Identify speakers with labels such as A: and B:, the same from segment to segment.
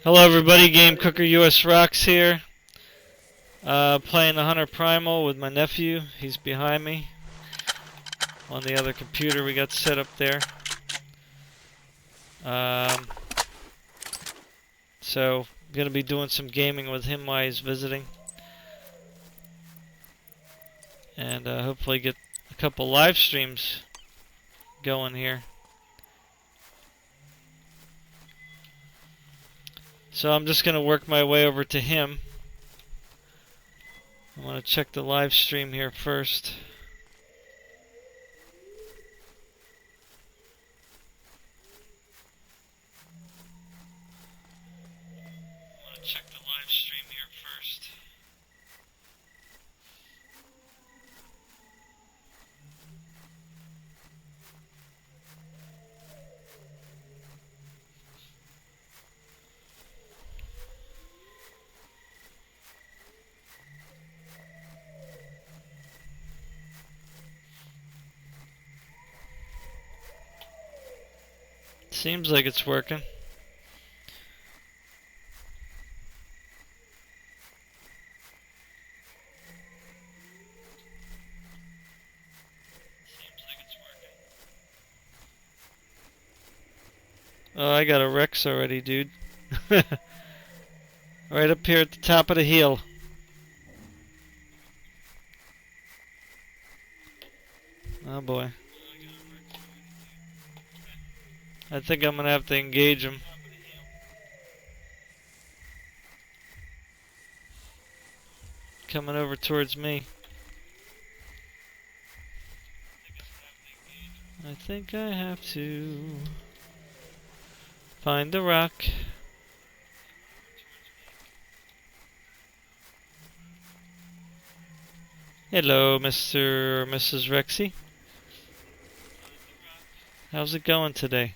A: Hello everybody, Game Cooker US Rocks here. Playing the Hunter Primal with my nephew. He's behind me on the other computer we got set up there. So I'm going to be doing some gaming with him while he's visiting. And hopefully get a couple live streams going here. So I'm just going to work my way over to him. I want to check the live stream here first. Seems like it's working. Oh, I got a Rex already, dude. Right up here at the top of the hill. Oh boy. I think I'm gonna have to engage him. Coming over towards me. I think I have to find the rock. Hello, Mr. or Mrs. Rexy. How's it going today?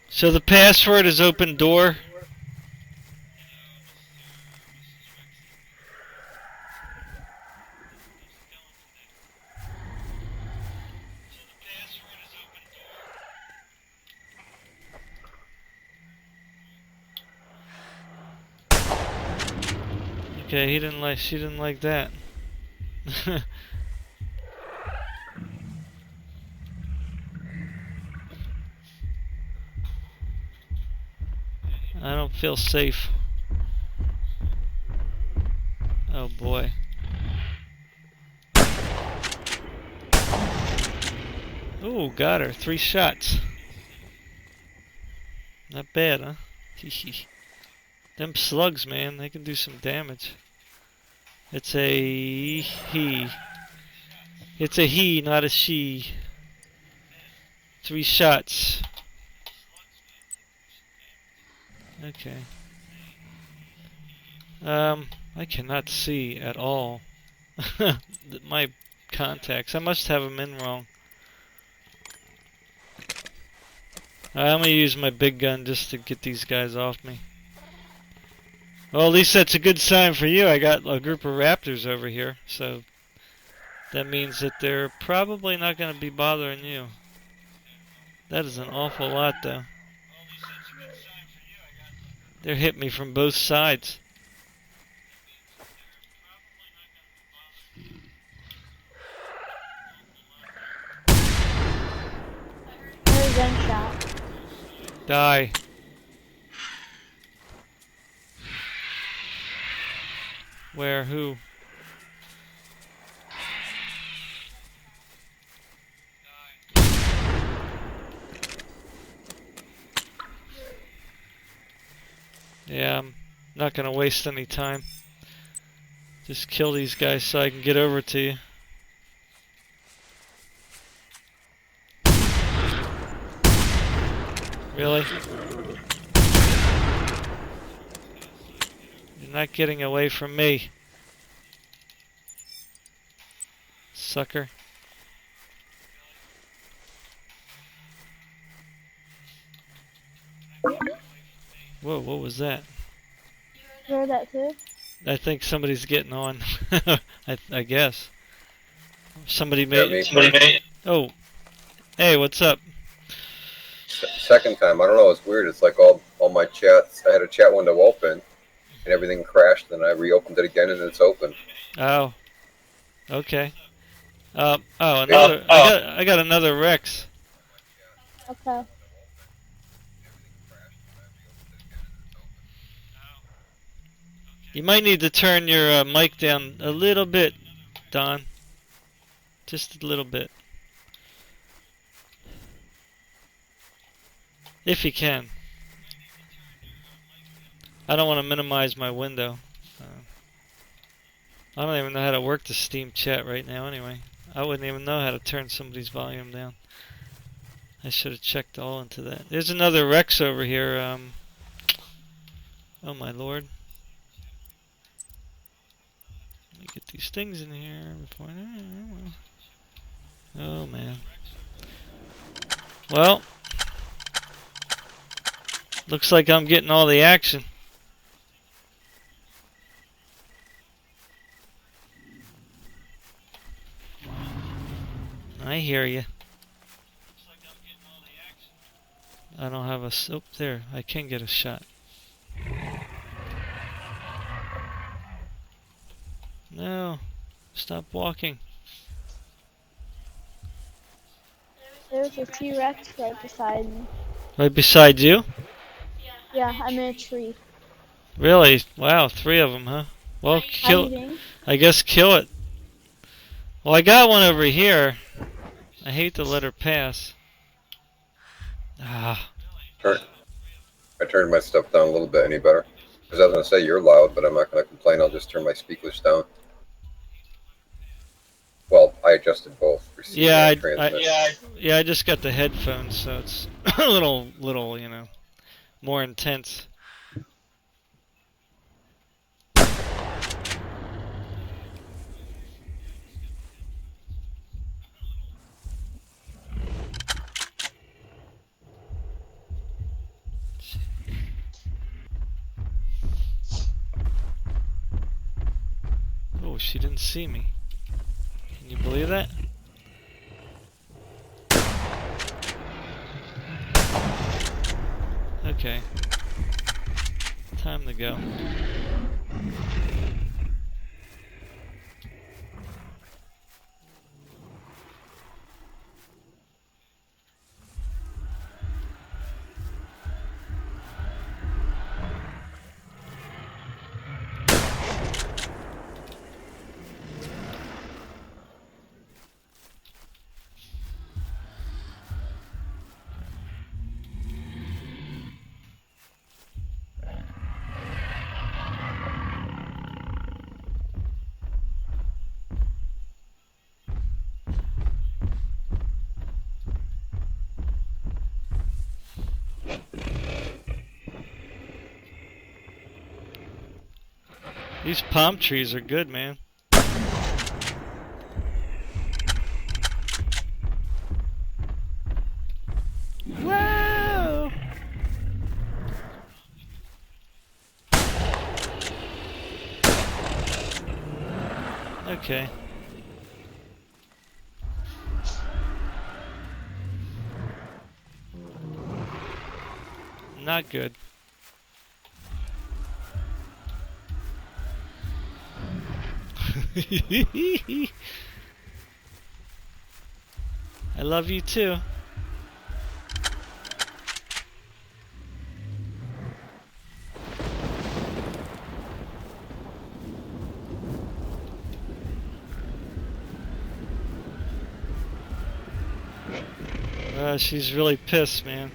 A: So the password is open door. Okay, she didn't like that. I don't feel safe. Oh boy. Ooh, got her. 3 shots. Not bad, huh? Them slugs, man, they can do some damage. It's a he. It's a he, not a she. 3 shots. Okay. I cannot see at all. My contacts. I must have them in wrong. I'm gonna use my big gun just to get these guys off me. Well, at least that's a good sign for you. I got a group of raptors over here, so that means that they're probably not gonna be bothering you. That is an awful lot, though. They're hitting me from both sides.
B: Gunshot.
A: Die. Where? Who? Yeah, I'm not gonna waste any time. Just kill these guys so I can get over to you. Really? You're not getting away from me, sucker. Whoa, what was that?
B: You heard that too?
A: I think somebody's getting on. I guess. Somebody made...
C: Somebody made.
A: Oh. Hey, what's up?
C: So second time. I don't know. It's weird. It's like all my chats. I had a chat window open, and everything crashed. And I reopened it again, and it's open.
A: Oh. Okay. Another. I got another Rex.
B: Okay.
A: You might need to turn your mic down a little bit, Don. Just a little bit. If you can. I don't want to minimize my window. I don't even know how to work the Steam chat right now anyway. I wouldn't even know how to turn somebody's volume down. I should have checked all into that. There's another Rex over here. Oh my lord. Let me get these things in here before oh man. Well, looks like I'm getting all the action. I hear you. I don't have a... Oh, there. I can get a shot. No. Stop walking.
B: There's a T-Rex right beside me.
A: Right beside you?
B: Yeah, I'm in a tree.
A: Really? Wow, 3 of them, huh? Well, kill...
B: Hiding.
A: I guess kill it. Well, I got one over here. I hate to let her pass. Ah.
C: I turned my stuff down a little bit. Any better? Because I was going to say you're loud, but I'm not going to complain. I'll just turn my speakers down. Well, I adjusted both.
A: Yeah, I just got the headphones, so it's a little, you know, more intense. Oh, she didn't see me. Can you believe that? Okay. Time to go. These palm trees are good, man. Whoa! Okay. Not good. I love you too. She's really pissed, man.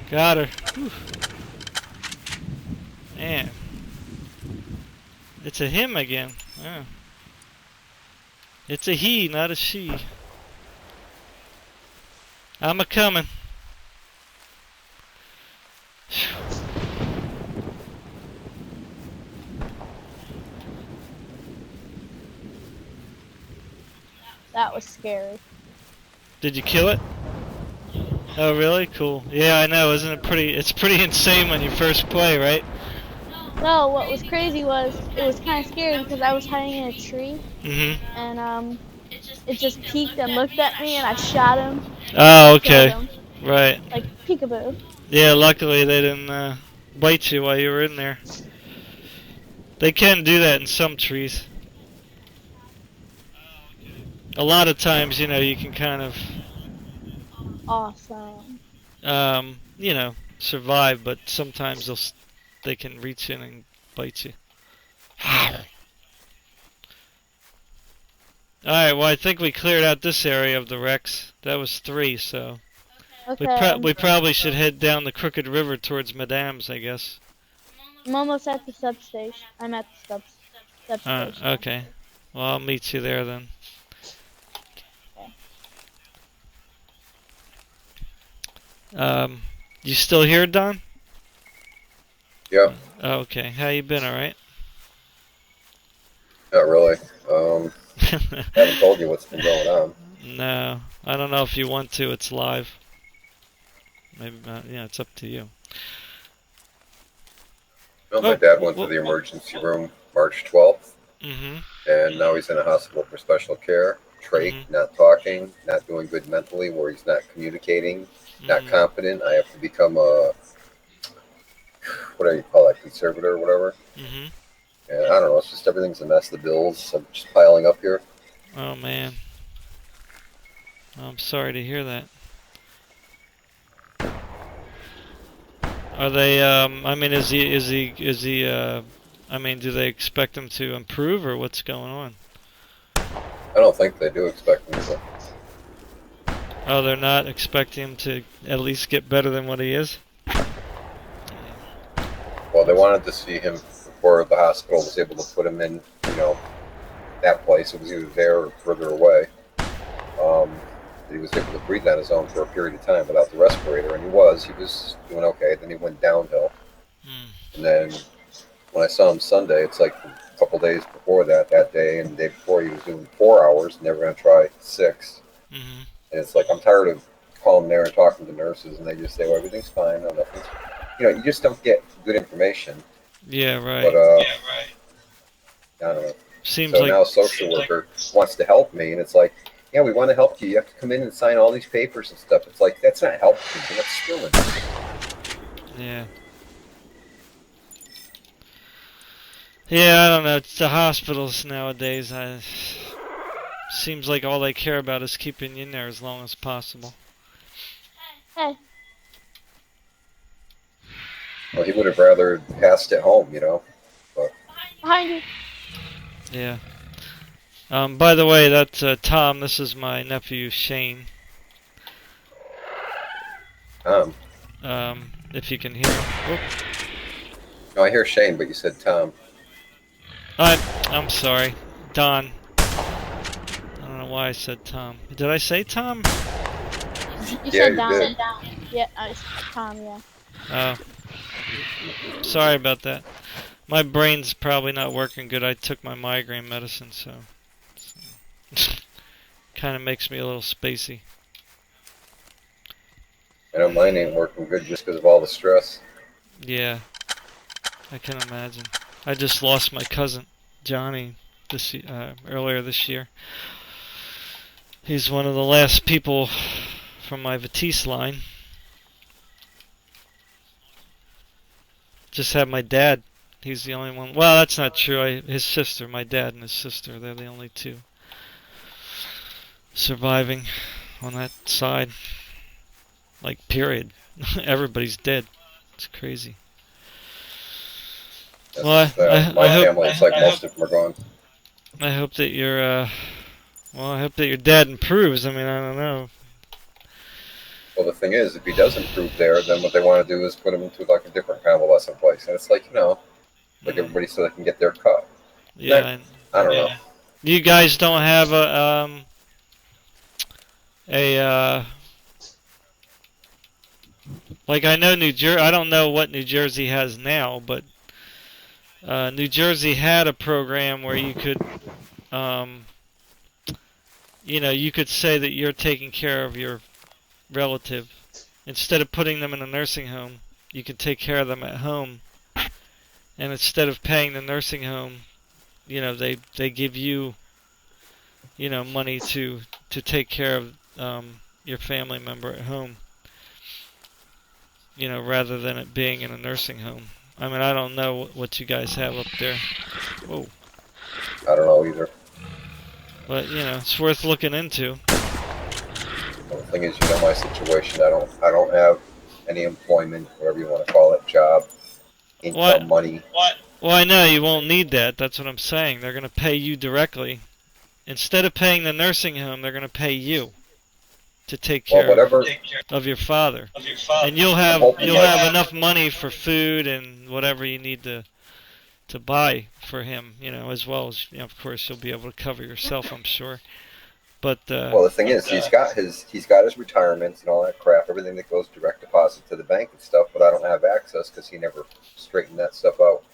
A: Got her. Whew. Man. It's a him again. Oh. It's a he, not a she. I'm a coming.
B: That was scary.
A: Did you kill it? Oh, really? Cool. Yeah, I know. Isn't it pretty? It's pretty insane when you first play, right?
B: No, what was crazy was it was kind of scary because I was hiding in a tree
A: Mm-hmm.
B: and it just peeked and looked at me and I shot him.
A: Oh,
B: Killed
A: okay.
B: him.
A: Right.
B: Like peekaboo.
A: Yeah, luckily they didn't bite you while you were in there. They can do that in some trees. A lot of times, you know, you can kind of,
B: Awesome.
A: you know, survive, but sometimes they can reach in and bite you. Alright, well, I think we cleared out this area of the wrecks. That was 3, so
B: Okay.
A: we probably should head down the Crooked River towards Madame's, I guess.
B: I'm almost at the substation. I'm at the substation.
A: Okay. Well, I'll meet you there then.
B: Okay.
A: You still here, Don?
C: Yeah.
A: Oh, okay. How you been? All right.
C: Not really. Haven't told you what's been going on.
A: No, I don't know if you want to. It's live. Maybe not. Yeah, it's up to you.
C: Well, my dad went to the emergency room March 12th, and now he's in a hospital for special care. Trach, not talking, not doing good mentally, where he's not communicating, not confident. I have to become a, what do you call that, conservator or whatever. And I don't know, it's just everything's a mess. The bills are just piling up here.
A: Oh, man. I'm sorry to hear that. Are they, I mean, is he, I mean, do they expect him to improve, or what's going on?
C: I don't think they do expect him to.
A: Oh, they're not expecting him to at least get better than what he is?
C: Well, they wanted to see him before the hospital was able to put him in, you know, that place. It was either there or further away. He was able to breathe on his own for a period of time without the respirator, and he was doing okay. Then he went downhill. And then when I saw him Sunday, it's like a couple days before that day and the day before, he was doing 4 hours, and they were going to try 6. And it's like, I'm tired of calling there and talking to nurses, and they just say, well, everything's fine. No, nothing's, you know, you just don't get good information.
A: Yeah, right.
C: But, I don't know.
A: Seems
C: so
A: like
C: now a social worker wants to help me, and it's like, yeah, we want to help you. You have to come in and sign all these papers and stuff. It's like, that's not helping people. That's stealing.
A: Yeah. Yeah, I don't know. It's the hospitals nowadays. Seems like all they care about is keeping you in there as long as possible.
B: Hey.
C: Well, he would have rather passed at home, you know. But
B: Behind you.
A: Yeah. By the way, that's Tom. This is my nephew Shane. If you can hear him. Oh.
C: No, I hear Shane, but you said Tom.
A: I'm sorry, Don. I don't know why I said Tom. Did I say Tom?
B: You said Don. Yeah, Tom. Yeah.
A: Oh. Sorry about that. My brain's probably not working good. I took my migraine medicine, so kind of makes me a little spacey.
C: I know mine ain't working good just because of all the stress.
A: Yeah, I can imagine. I just lost my cousin, Johnny, earlier this year. He's one of the last people from my Vitesse line. Just had my dad. He's the only one. Well, that's not true. His sister, my dad and his sister, they're the only two surviving on that side. Like, period. Everybody's dead. It's crazy.
C: Well, my family, it's like most of them are gone.
A: I hope that your dad improves. I mean, I don't know.
C: Well, the thing is, if he does improve there, then what they want to do is put him into like a different convalescent place, and it's like, you know, like everybody so they can get their cut.
A: Yeah,
C: I don't know.
A: You guys don't have Like I know New Jersey. I don't know what New Jersey has now, but New Jersey had a program where you could, you could say that you're taking care of your relative instead of putting them in a nursing home. You can take care of them at home, and instead of paying the nursing home, they give you, money to take care of your family member at home. Rather than it being in a nursing home. I mean, I don't know what you guys have up there. Whoa.
C: I don't know either.
A: But, it's worth looking into.
C: Well, the thing is, my situation. I don't have any employment, whatever you want to call it, job, income, money.
A: Well, I know you won't need that. That's what I'm saying. They're going to pay you directly. Instead of paying the nursing home, they're going to pay you to take care of your father. And you'll have enough money for food and whatever you need to buy for him, as well as, of course, you'll be able to cover yourself, I'm sure. But
C: well, the thing is, he's got his retirements and all that crap, everything that goes direct deposit to the bank and stuff, but I don't have access because he never straightened that stuff out.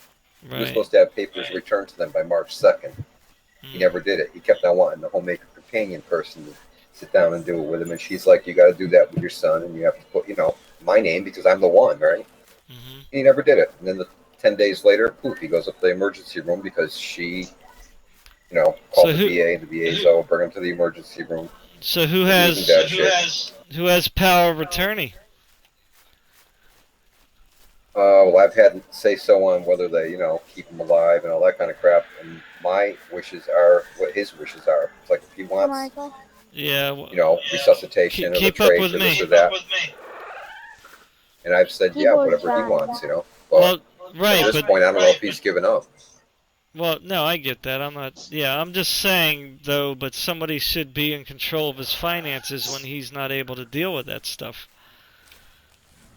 A: Right.
C: He was supposed to have papers returned to them by March 2nd. He never did it. He kept on wanting the homemaker companion person to sit down and do it with him, and she's like, you got to do that with your son, and you have to put, my name because I'm the one, right?
A: Mm-hmm.
C: And he never did it. And then 10 days later, poof, he goes up to the emergency room because she, called the VA, and the VA's bring him to the emergency room.
A: So who has power of attorney?
C: Well, I've had say so on whether they, keep him alive and all that kind of crap, and my wishes are what his wishes are. It's like if he wants, resuscitation or the trach or this or that. And I've said, whatever he wants, But
A: right,
C: at this point, I don't know if he's given up.
A: Well, no, I get that. I'm just saying, though, but somebody should be in control of his finances when he's not able to deal with that stuff.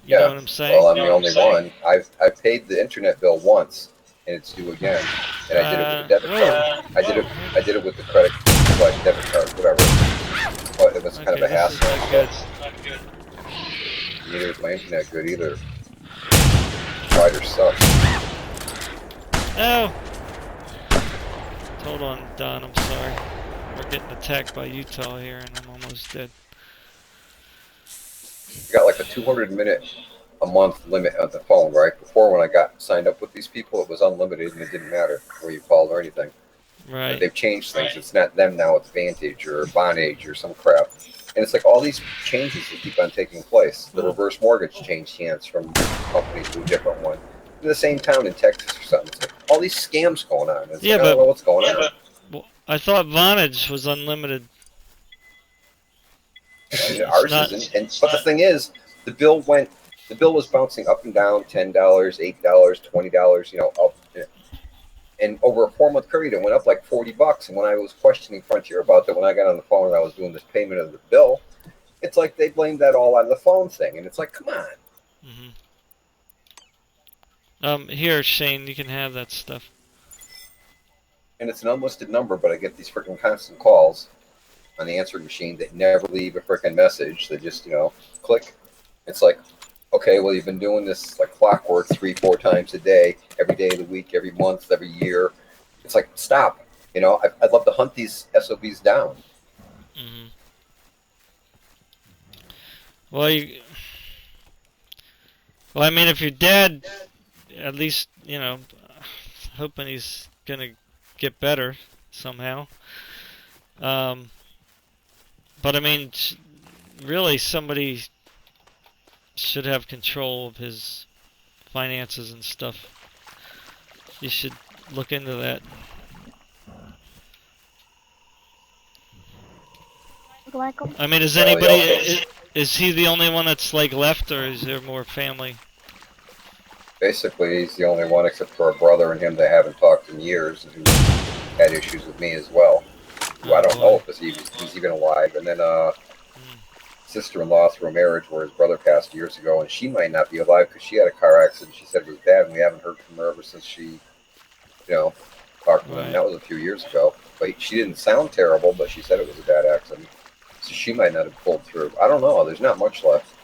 A: You know what I'm saying?
C: Well, I'm the only one. I've paid the internet bill once, and it's due again. And I did it with a debit card. I did it with the credit / debit card, whatever. But it was kind of a hassle.
A: Not good.
C: Neither is my internet good either. Provider sucks.
A: No. Hold on, Don. I'm sorry. We're getting attacked by Utah here, and I'm almost dead.
C: I got like a 200-minute a month limit on the phone, right? Before, when I got signed up with these people, it was unlimited and it didn't matter where you called or anything.
A: Right.
C: But they've changed things. It's not them now, it's Vantage or Vonage or some crap. And it's like all these changes that keep on taking place. The reverse mortgage changed hands from one company to a different one. In the same town in Texas or something. It's like all these scams going on. It's I don't know what's going on.
A: Well, I thought Vonage was unlimited.
C: Ours isn't. But the thing is, the bill was bouncing up and down, $10, $8, $20, up. And over a 4-month period, it went up like $40. And when I was questioning Frontier about that, when I got on the phone and I was doing this payment of the bill, it's like they blamed that all on the phone thing. And it's like, come on.
A: Here, Shane, you can have that stuff.
C: And it's an unlisted number, but I get these freaking constant calls on the answering machine that never leave a freaking message. They just, click. It's like, okay, well, you've been doing this like clockwork 3-4 times a day, every day of the week, every month, every year. It's like, stop. I'd love to hunt these SOBs down.
A: Well, I mean, if your dad, at least, hoping he's gonna get better somehow. But I mean, really, somebody should have control of his finances and stuff. You should look into that. I mean, is anybody? Is he the only one that's like left, or is there more family?
C: Basically, he's the only one except for a brother and him that haven't talked in years, and who had issues with me as well. Who I don't know if he's even alive. And then sister-in-law through a marriage where his brother passed years ago, and she might not be alive because she had a car accident. She said it was bad, and we haven't heard from her ever since she, talked to him. That was a few years ago. But she didn't sound terrible, but she said it was a bad accident. So she might not have pulled through. I don't know. There's not much left.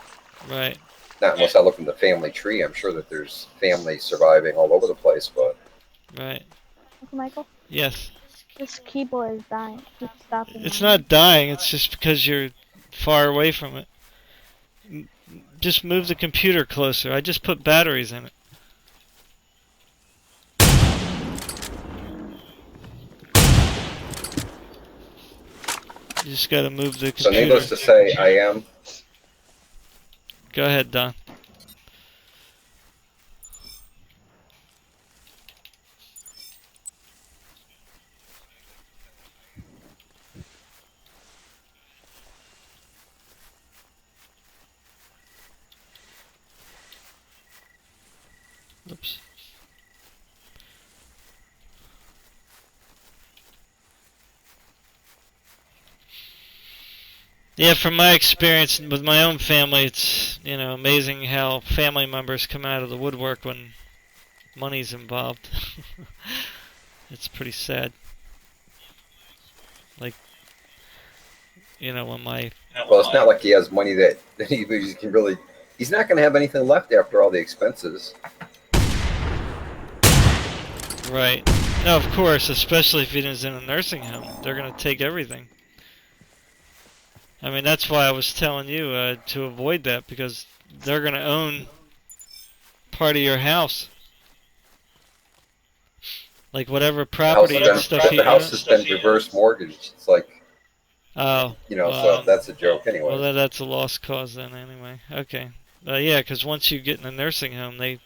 A: Right.
C: Not unless I look in the family tree. I'm sure that there's families surviving all over the place, but
A: Right.
B: Uncle Michael,
A: Yes.
B: this keyboard is dying. Keep stopping.
A: It's
B: ringing.
A: not dying. It's just because you're far away from it. Just move the computer closer. I just put batteries in it. You just gotta move the
C: so
A: computer.
C: needless to say, I am.
A: Go ahead, Don. Oops. Yeah, from my experience with my own family, it's, you know, amazing how family members come out of the woodwork when money's involved. It's pretty sad. Like, you know, when my...
C: Well, it's not like he has money that he can really. He's not going to have anything left after all the expenses.
A: Right. No, of course, especially if he is in a nursing home. They're going to take everything. I mean, that's why I was telling you to avoid that, because they're going to own part of your house. Like whatever property and stuff you
C: The house
A: own.
C: has been reverse mortgaged. It's like,
A: Oh.
C: you know, so that's a joke anyway.
A: Well, that's a lost cause then anyway. Okay. Yeah, because once you get in a nursing home, they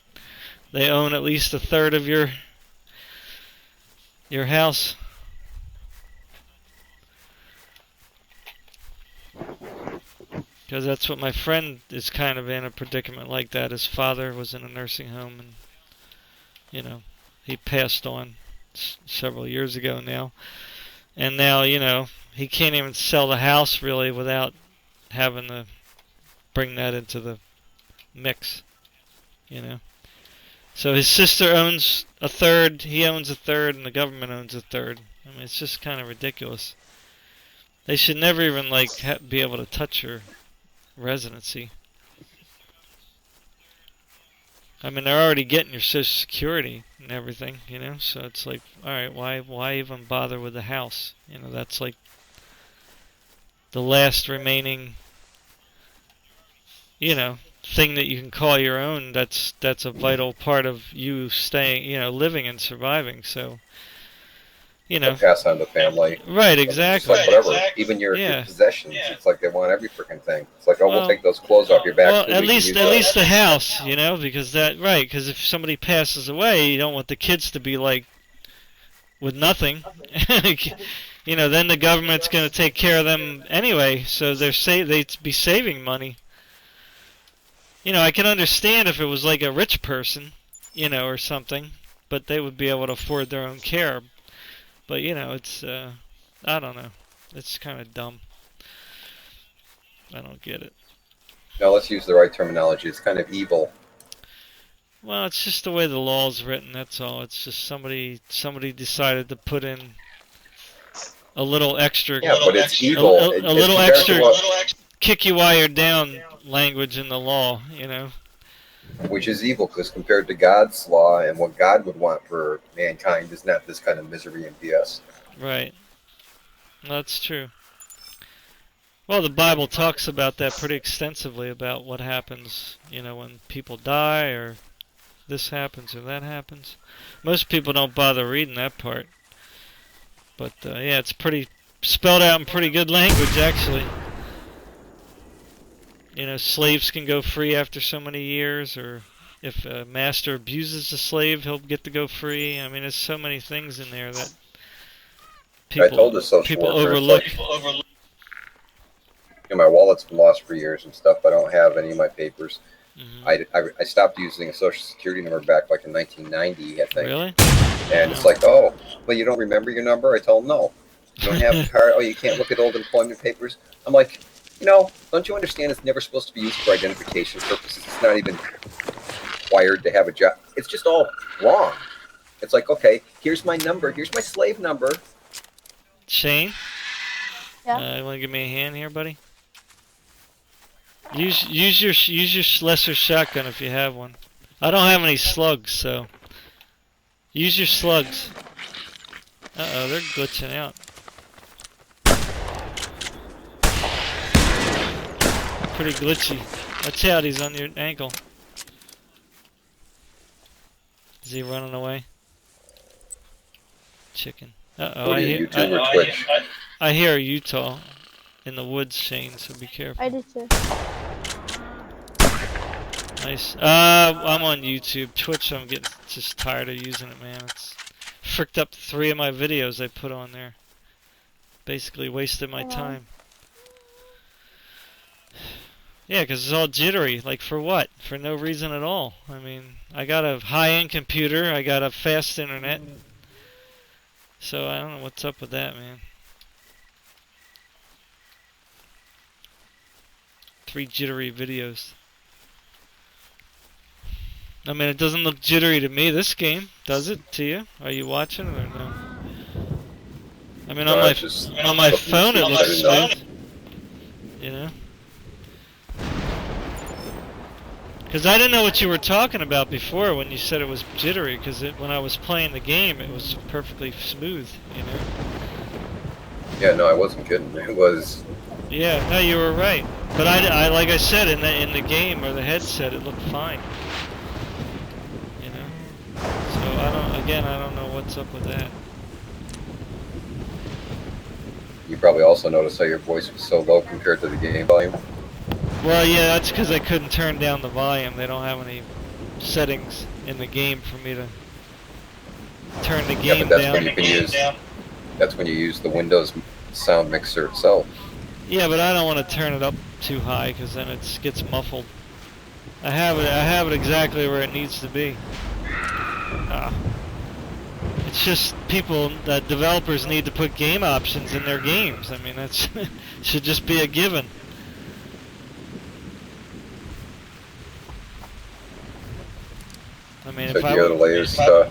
A: own at least a third of your house. Because that's what my friend is kind of in a predicament like that. His father was in a nursing home, and, you know, he passed on several years ago now. And now, you know, he can't even sell the house really without having to bring that into the mix, you know. So his sister owns a third, he owns a third, and the government owns a third. I mean, it's just kind of ridiculous. They should never even, like, be able to touch your residency. I mean, they're already getting your Social Security and everything, you know, so it's like, alright, why even bother with the house? You know, that's like the last remaining, you know, thing that you can call your own. That's a vital part of you staying, you know, living and surviving. So, you know,
C: pass on the family.
A: Right, exactly.
C: It's like whatever, even your possessions. It's like they want every freaking thing. It's like, oh, we'll take those clothes off your back.
A: Well, at least the house, you know, because because if somebody passes away, you don't want the kids to be like with nothing. You know, then the government's going to take care of them anyway, so they'd be saving money. You know, I can understand if it was like a rich person, you know, or something, but they would be able to afford their own care. But, you know, it's, I don't know. It's kind of dumb. I don't get it.
C: No, let's use the right terminology. It's kind of evil.
A: Well, it's just the way the law's written, that's all. It's just somebody decided to put in a little extra...
C: Yeah, but it's evil.
A: A little extra kick you while you're down language in the law, you know.
C: Which is evil, because compared to God's law and what God would want for mankind is not this kind of misery and BS.
A: Right. That's true. Well, the Bible talks about that pretty extensively, about what happens, you know, when people die, or this happens or that happens. Most people don't bother reading that part. But, yeah, it's pretty spelled out in pretty good language, actually. You know, slaves can go free after so many years, or if a master abuses a slave, he'll get to go free. I mean, there's so many things in there that people overlook.
C: You know, my wallet's been lost for years and stuff. I don't have any of my papers. Mm-hmm. I stopped using a Social Security number back like in 1990, I think.
A: Really?
C: And it's like, oh, well, you don't remember your number? I told them, no. You don't have a card? Oh, you can't look at old employment papers? I'm like... You know, don't you understand it's never supposed to be used for identification purposes? It's not even required to have a job. It's just all wrong. It's like, okay, here's my number. Here's my slave number.
A: Shane?
B: Yeah?
A: You want to give me a hand here, buddy? Use your lesser shotgun if you have one. I don't have any slugs, so use your slugs. Uh-oh, they're glitching out. Pretty glitchy. Watch out, he's on your ankle. Is he running away? Chicken. Uh-oh,
C: What are you, YouTube or Twitch?
A: I hear Utah in the woods, Shane, so be careful.
B: I did too.
A: Nice. I'm on YouTube. Twitch, I'm getting just tired of using it, man. It's fricked up 3 of my videos I put on there. Basically wasted my time. Yeah, because it's all jittery. Like, for what? For no reason at all. I mean, I got a high-end computer. I got a fast internet. So I don't know what's up with that, man. 3 jittery videos. I mean, it doesn't look jittery to me, this game. Does it to you? Are you watching it or no? I mean, on my phone it looks smooth. You know? Because I didn't know what you were talking about before when you said it was jittery, because when I was playing the game, it was perfectly smooth, you know?
C: Yeah, no, I wasn't kidding. It was...
A: Yeah, no, you were right. But I like I said, in the game, or the headset, it looked fine. You know? So, I don't know what's up with that.
C: You probably also noticed how your voice was so low compared to the game volume.
A: Well, yeah, that's because I couldn't turn down the volume. They don't have any settings in the game for me to turn the game
C: but that's
A: down.
C: when you can use. That's when you use the Windows sound mixer itself.
A: Yeah, but I don't want to turn it up too high because then it gets muffled. I have it exactly where it needs to be. It's just developers need to put game options in their games. I mean, that's should just be a given. I mean,
C: So
A: if
C: you know the latest, what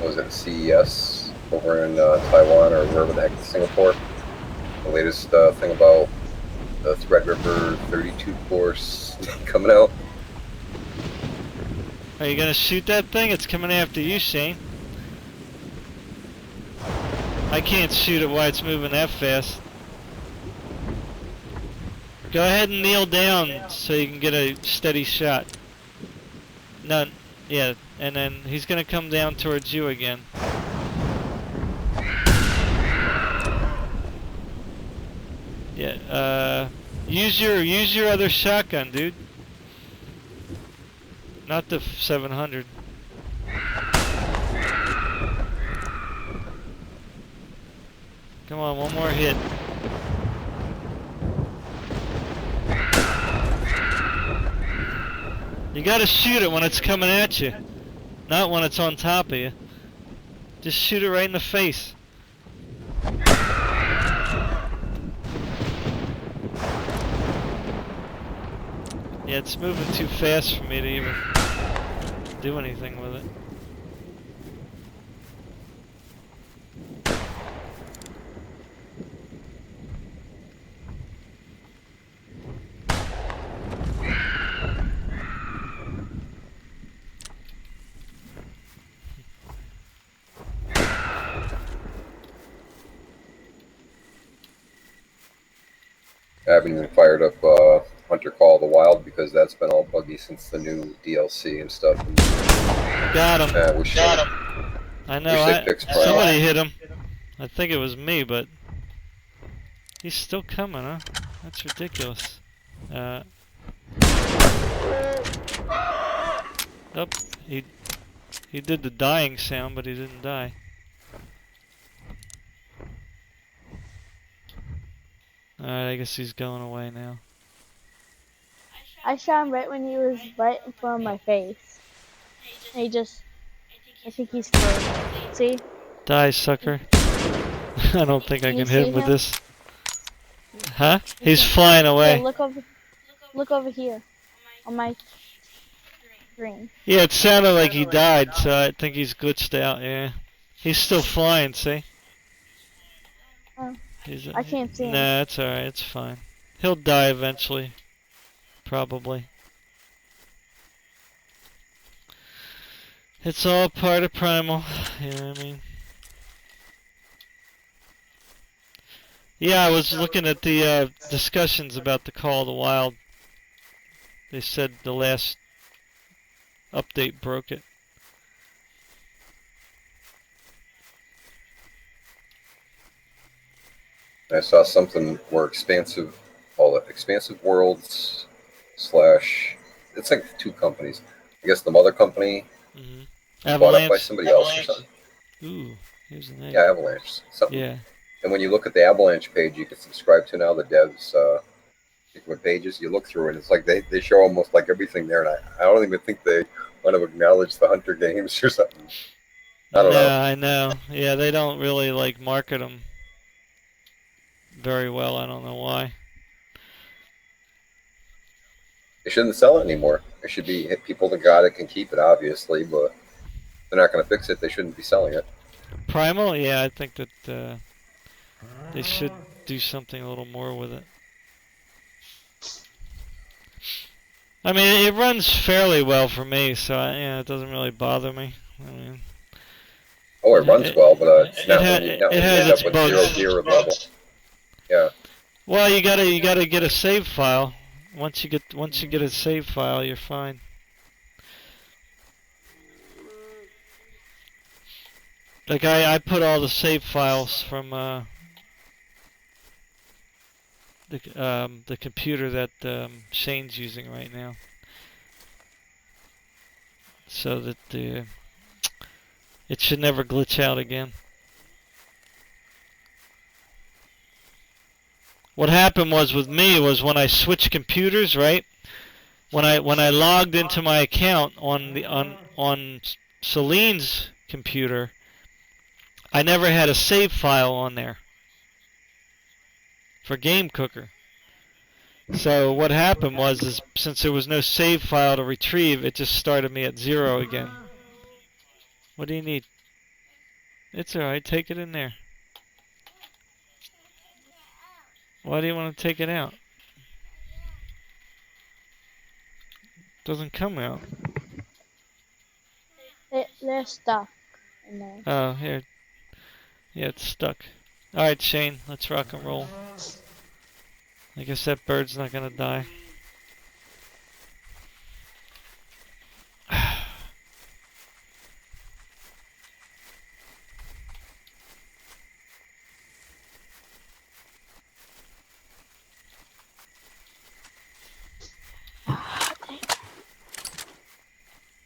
C: was it, CES over in Taiwan or wherever the heck, Singapore? The latest thing about the Threadripper 32 course coming out.
A: Are you gonna shoot that thing? It's coming after you, Shane. I can't shoot it while it's moving that fast. Go ahead and kneel down so you can get a steady shot. No, yeah, and then he's gonna come down towards you again. Yeah, use your other shotgun, dude. Not the 700. Come on, one more hit. You gotta shoot it when it's coming at you, not when it's on top of you. Just shoot it right in the face. Yeah, it's moving too fast for me to even do anything with it.
C: I haven't even fired up Hunter Call of the Wild because that's been all buggy since the new DLC and stuff. And,
A: Got him.
C: Got him.
A: I know.
C: Primal.
A: Somebody hit him. I think it was me, but he's still coming, huh? That's ridiculous. Oh, he did the dying sound, but he didn't die. Alright, I guess he's going away now.
B: I shot him right when he was right in front of my face. And I think he's through. See?
A: Die, sucker. I don't think I can hit him with this. Huh? He's
B: Okay.
A: flying away.
B: Here, look over here. On my screen.
A: Yeah, it sounded like he died, so I think he's glitched out, yeah. He's still flying, see?
B: I can't see him.
A: Nah, it's alright, it's fine. He'll die eventually. Probably. It's all part of Primal. You know what I mean? Yeah, I was looking at the discussions about the Call of the Wild. They said the last update broke it.
C: I saw something where expansive worlds slash. It's like two companies. I guess the mother company bought up by
A: Avalanche.
C: somebody else or something.
A: Ooh, here's the name.
C: Yeah, Avalanche. Something.
A: Yeah.
C: And when you look at the Avalanche page, you can subscribe to now the devs. What pages you look through, and it's like they show almost like everything there, and I don't even think they want to acknowledge the Hunter games or something. I don't know.
A: I know. Yeah, they don't really like market them very well. I don't know why.
C: They shouldn't sell it anymore. There should be people that got it can keep it, obviously, but if they're not going to fix it, they shouldn't be selling it.
A: Primal, yeah, I think that they should do something a little more with it. I mean, it runs fairly well for me, so yeah, it doesn't really bother me. I mean,
C: it runs well, but it's not when you
A: it has
C: end
A: its
C: up with
A: bugs.
C: 0 gear level. Yeah.
A: Well, you gotta get a save file. Once you get a save file, you're fine. Like I put all the save files from the computer that Shane's using right now, so that it should never glitch out again. What happened was with me was when I switched computers, right? When I logged into my account on Celine's computer, I never had a save file on there for Game Cooker. So what happened was since there was no save file to retrieve, it just started me at 0 again. What do you need? It's alright, take it in there. Why do you want to take it out? Doesn't come out.
B: They're stuck in there.
A: Oh, here. Yeah, it's stuck. Alright, Shane, let's rock and roll. I guess that bird's not gonna die.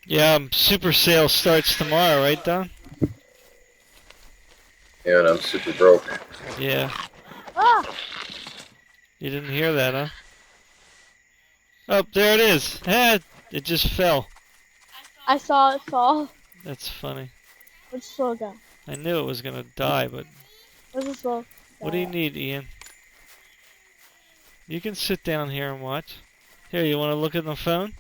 A: Yeah, Super Sale starts tomorrow, right, Don?
C: Yeah, and I'm super broke.
A: Yeah.
B: Ah!
A: You didn't hear that, huh? Oh, there it is. It just fell.
B: I saw it fall.
A: That's funny.
B: Where's the slow go?
A: I knew it was gonna die, but
B: Where's the slow?
A: what do you need, Ian? You can sit down here and watch. Here, you want to look at the phone?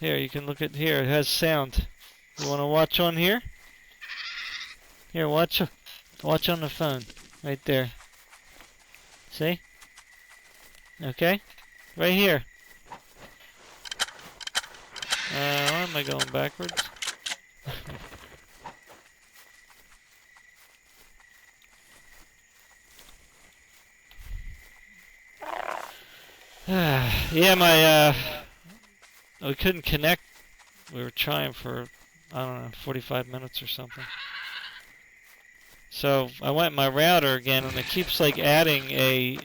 A: Here, you can look at here. It has sound. You want to watch on here? Here, watch on the phone. Right there. See? Okay? Right here. Why am I going backwards? Yeah, we couldn't connect. We were trying for, I don't know, 45 minutes or something. So I went my router again, and it keeps like adding a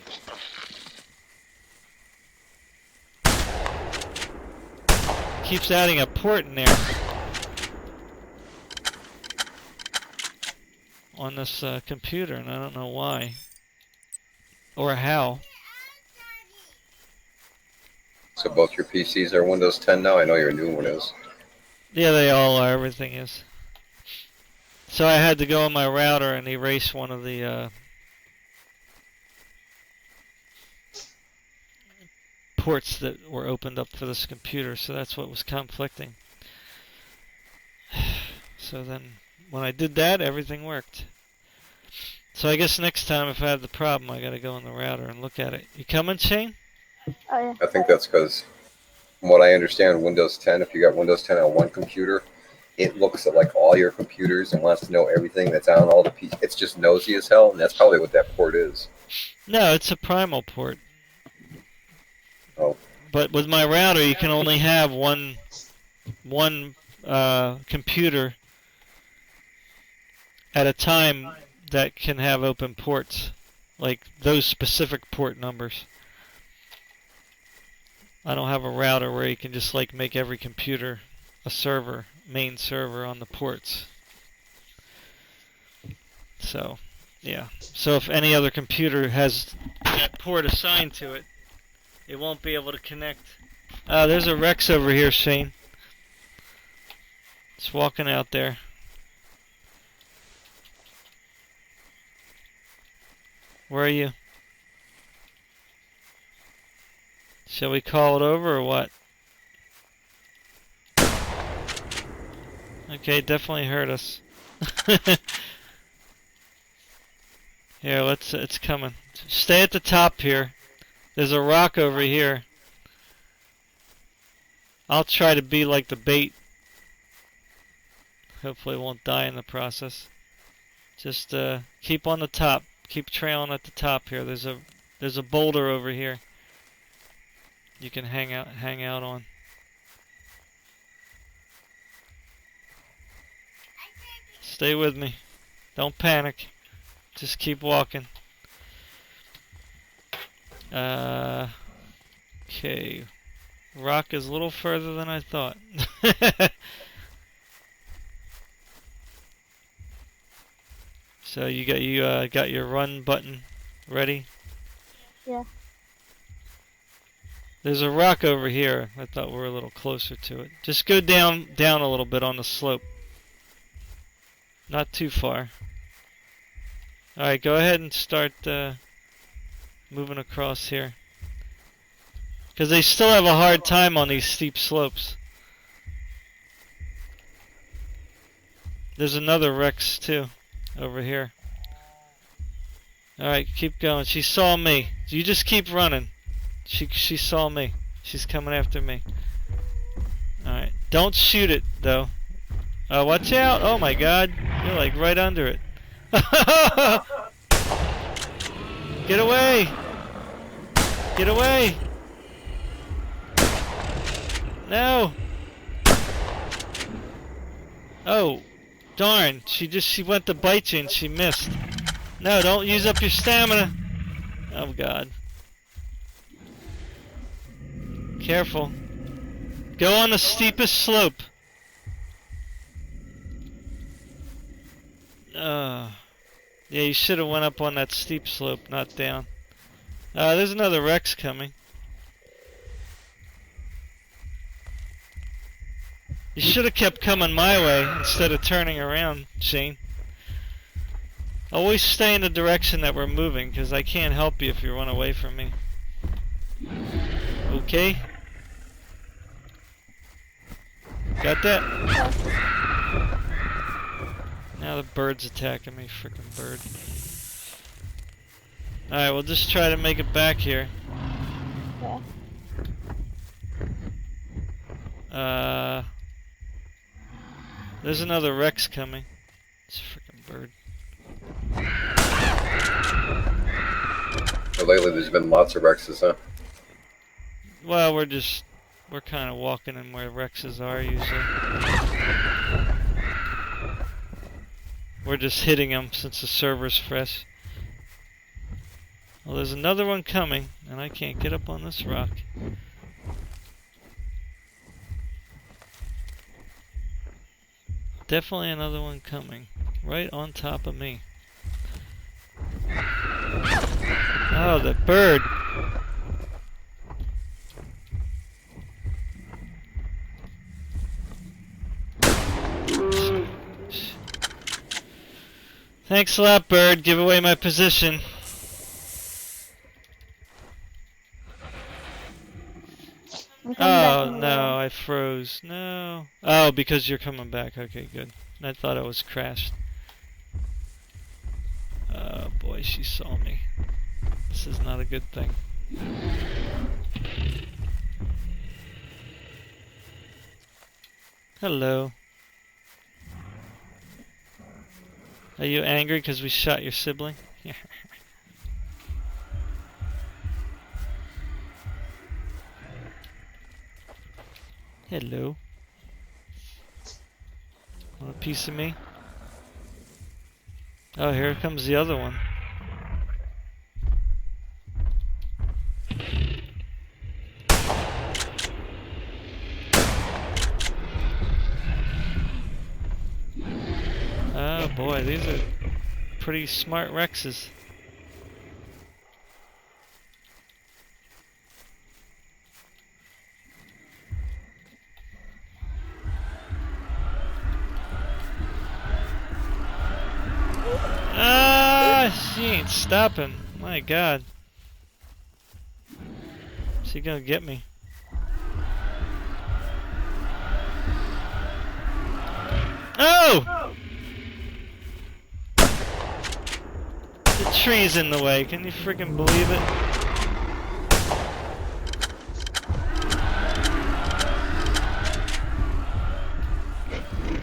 A: port in there on this computer, and I don't know why or how.
C: So both your PCs are Windows 10 now? I know your new one is.
A: Yeah, they all are. Everything is. So I had to go on my router and erase one of the ports that were opened up for this computer, so that's what was conflicting. So then when I did that, everything worked. So I guess next time if I have the problem, I gotta go in the router and look at it. You coming, Shane?
B: Oh yeah.
C: I think that's because, from what I understand, Windows 10, if you got Windows 10 on one computer, it looks at like all your computers and wants to know everything that's on all the PCs. It's just nosy as hell, and that's probably what that port is.
A: No, it's a Primal port.
C: Oh.
A: But with my router, you can only have one computer at a time that can have open ports, like those specific port numbers. I don't have a router where you can just like make every computer a server, main server on the ports. So, yeah. So if any other computer has that port assigned to it, it won't be able to connect. There's a Rex over here, Shane. It's walking out there. Where are you? Shall we call it over or what? Okay, definitely heard us. Here, it's coming. Stay at the top here. There's a rock over here. I'll try to be like the bait. Hopefully it won't die in the process. Just keep on the top. Keep trailing at the top here. There's a boulder over here. You can hang out on. Stay with me. Don't panic. Just keep walking. Okay. Rock is a little further than I thought. So you got your run button ready?
B: Yeah.
A: There's a rock over here. I thought we were a little closer to it. Just go down a little bit on the slope. Not too far. Alright, go ahead and start moving across here. Because they still have a hard time on these steep slopes. There's another Rex too, over here. Alright, keep going. She saw me. You just keep running. She saw me. She's coming after me. Alright, don't shoot it though. Watch out! Oh my god, you're like right under it. Get away! Get away! No! Oh, darn! She went to bite you and she missed. No, don't use up your stamina. Oh god. Careful. Go on the steepest slope. Yeah, you should have went up on that steep slope, not down. There's another Rex coming. You should have kept coming my way instead of turning around, Shane. Always stay in the direction that we're moving, because I can't help you if you run away from me. Okay? Got that? Now the bird's attacking me, frickin' bird. Alright, we'll just try to make it back here.
B: Yeah.
A: There's another Rex coming. It's a frickin' bird.
C: Well, lately there's been lots of Rexes, huh?
A: Well, we're kind of walking in where Rexes are usually. We're just hitting them since the server's fresh. Well, there's another one coming, and I can't get up on this rock. Definitely another one coming. Right on top of me. Oh, the bird! Thanks a lot, bird. Give away my position. Oh, no, I froze. No. Oh, because you're coming back. Okay, good. I thought I was crashed. Oh, boy, she saw me. This is not a good thing. Hello. Are you angry because we shot your sibling? Hello. Want a piece of me? Oh, here comes the other one. Oh boy, these are pretty smart Rexes. Ah, she ain't stopping. My God. She gonna get me. Oh! The tree's in the way. Can you freaking believe it?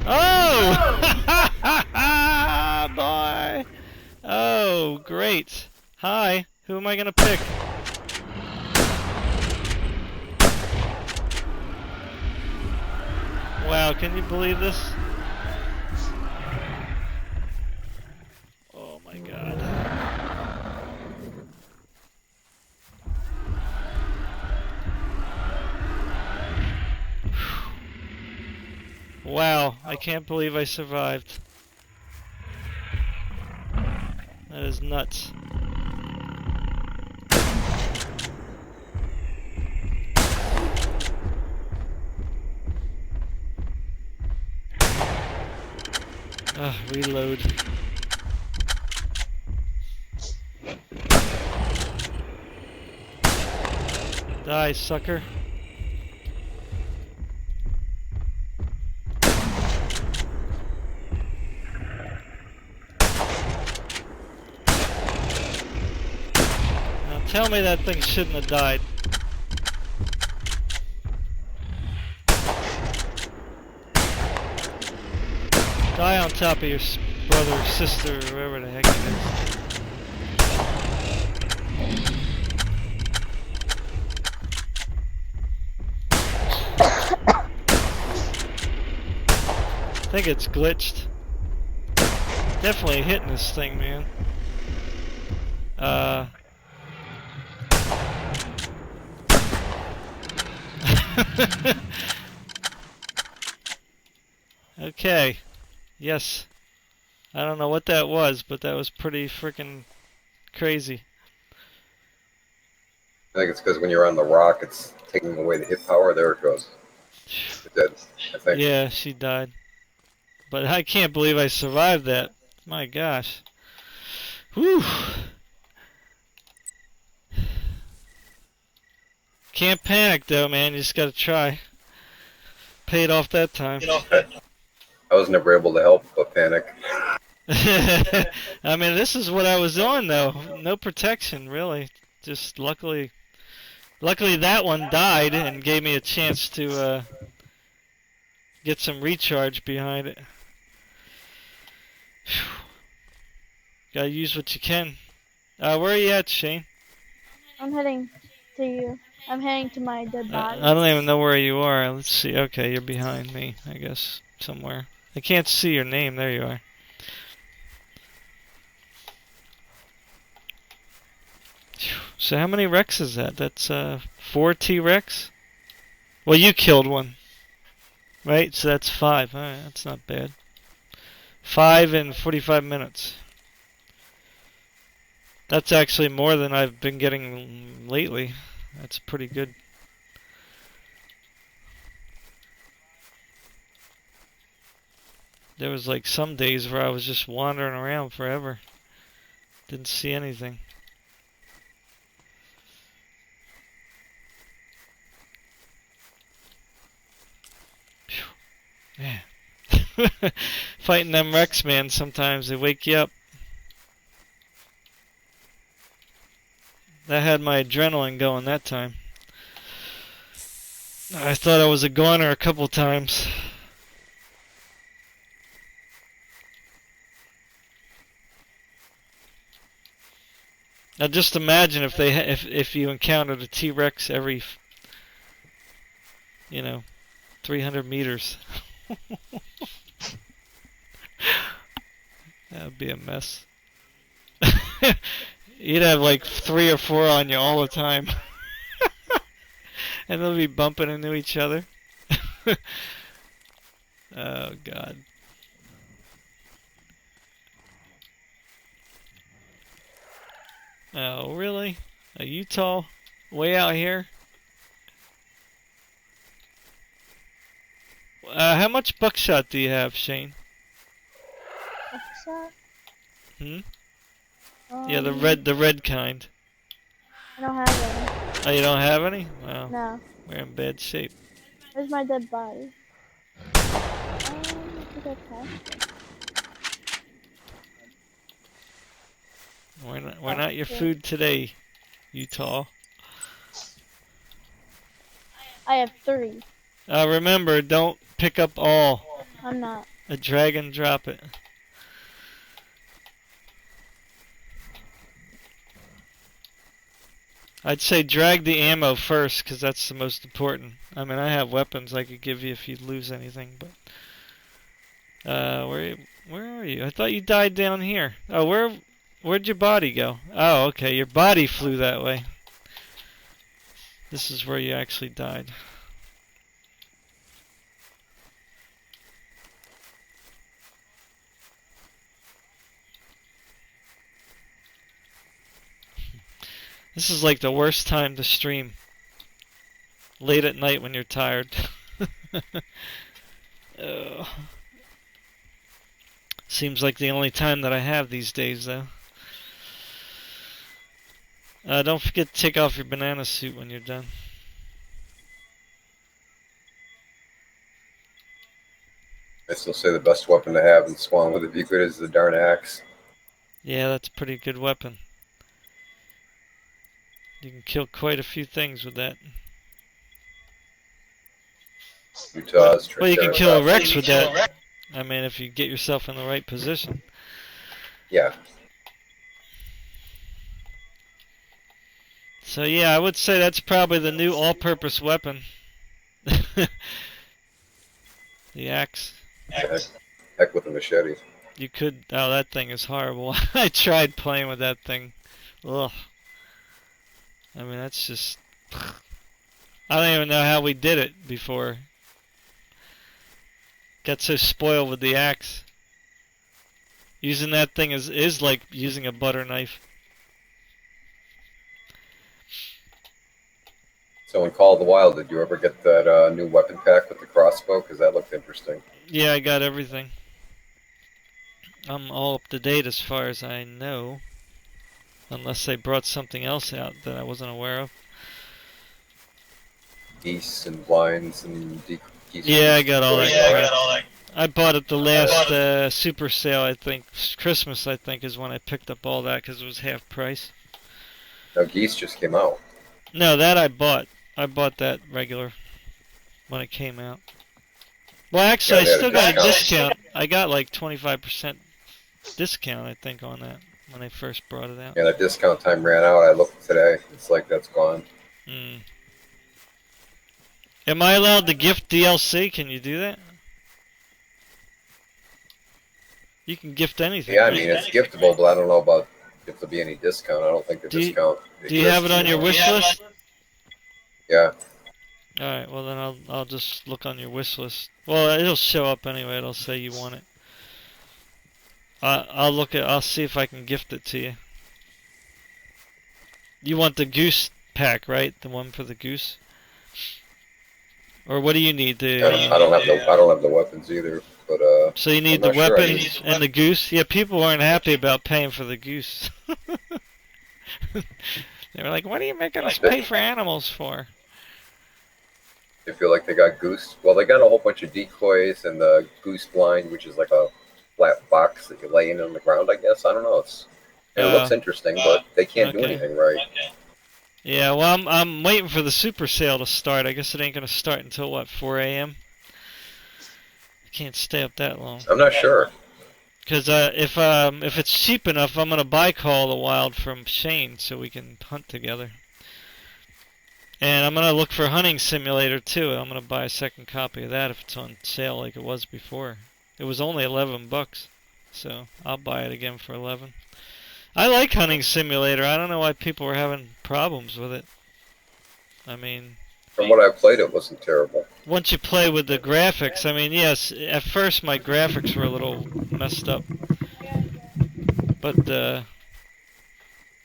A: Oh! Boy! Oh, great. Hi. Who am I gonna pick? Wow, can you believe this? Oh my God. Wow, I can't believe I survived. That is nuts. Reload. Die, sucker. Now tell me that thing shouldn't have died. Die on top of your brother or sister or whoever the heck it is. I think it's glitched. Definitely hitting this thing, man. Okay. Yes. I don't know what that was, but that was pretty freaking crazy.
C: I think it's because when you're on the rock, it's taking away the hit power. There it goes. It's dead, I think.
A: Yeah, she died. But I can't believe I survived that. My gosh. Whew. Can't panic though, man. You just gotta try. Paid off that time.
C: I was never able to help but panic.
A: I mean, this is what I was on though. No protection, really. Just luckily that one died and gave me a chance to get some recharge behind it. Whew. Gotta use what you can. Where are you at, Shane?
B: I'm heading to you. I'm heading to my dead body.
A: I don't even know where you are. Let's see. Okay, you're behind me, I guess, somewhere. I can't see your name. There you are. So how many Rex is that? That's 4 T-Rex? Well, you killed one. Right? So that's 5. Alright, that's not bad. 5 in 45 minutes. That's actually more than I've been getting lately. That's pretty good. There was like some days where I was just wandering around forever. Didn't see anything. Man. Fighting them Rex, man, sometimes they wake you up. That had my adrenaline going that time. I thought I was a goner a couple times. Now just imagine if if you encountered a T-Rex every, 300 meters. That would be a mess. You'd have like 3 or 4 on you all the time. And they'll be bumping into each other. Oh, God. Oh, really? A Utah? Way out here? How much buckshot do you have, Shane?
B: Buckshot?
A: Hmm? Yeah, the red kind.
B: I don't have any.
A: Oh, you don't have any? Well,
B: No.
A: we're in bad shape.
B: Where's my dead body? I think I passed.
A: We're not your food today, Utah.
B: I have 3.
A: Remember, don't pick up all.
B: I'm not.
A: A drag and drop it. I'd say drag the ammo first, because that's the most important. I mean, I have weapons I could give you if you lose anything, but... where are you? I thought you died down here. Oh, where'd your body go? Oh, okay, your body flew that way. This is where you actually died. This is like the worst time to stream. Late at night when you're tired. Seems like the only time that I have these days, though. Don't forget to take off your banana suit when you're done.
C: I still say the best weapon to have in Spawn with it be good is the darn axe.
A: Yeah, that's a pretty good weapon. You can kill quite a few things with that.
C: Utah's
A: Well, you can kill a
C: Triceratops.
A: Rex with that. I mean, if you get yourself in the right position.
C: Yeah.
A: So yeah, I would say that's probably the new all-purpose weapon. The axe.
C: Heck with a machete.
A: You could... Oh, that thing is horrible. I tried playing with that thing. Ugh. I mean, that's just... I don't even know how we did it before. Got so spoiled with the axe. Using that thing is like using a butter knife.
C: So in Call of the Wild, did you ever get that new weapon pack with the crossbow? Because that looked interesting.
A: Yeah, I got everything. I'm all up to date as far as I know. Unless they brought something else out that I wasn't aware of.
C: Geese and blinds and geese.
A: Yeah, I got all that. I bought it the last super sale, I think. Christmas, I think, is when I picked up all that because it was half price.
C: No, geese just came out.
A: No, that I bought. I bought that regular when it came out. Well, actually, I still got a discount. I got like 25% discount, I think, on that when I first brought it out.
C: Yeah, that discount time ran out. I looked today. It's like that's gone.
A: Mm. Am I allowed to gift DLC? Can you do that? You can gift anything.
C: Yeah, I
A: right?
C: mean, it's giftable, but I don't know about if there'll be any discount. I don't think the discount exists.
A: Do you have it on your wish list?
C: Yeah.
A: Alright, well then I'll just look on your wish list. Well, it'll show up anyway. It'll say you want it. I'll see if I can gift it to you. You want the goose pack, right? The one for the goose? Or what do you need?
C: I don't have the weapons either, but
A: so you need the weapons and the goose? Yeah, people weren't happy about paying for the goose. They were like, what are you making us pay for animals for?
C: They feel like they got goose. Well, they got a whole bunch of decoys and the goose blind, which is like a flat box that you lay in on the ground, I guess. I don't know. It looks interesting, but they can't do anything right.
A: Yeah, well, I'm waiting for the super sale to start. I guess it ain't gonna start until what, 4 a.m. I can't stay up that long.
C: I'm not sure.
A: Cause if it's cheap enough, I'm gonna buy Call of the Wild from Shane so we can hunt together. And I'm gonna look for Hunting Simulator too. I'm gonna buy a second copy of that if it's on sale like it was before. It was only $11, so I'll buy it again for 11. I like Hunting Simulator. I don't know why people were having problems with it. I mean,
C: From what I played, it wasn't terrible.
A: once you play with the graphics, I mean, yes, at first my graphics were a little messed up. But,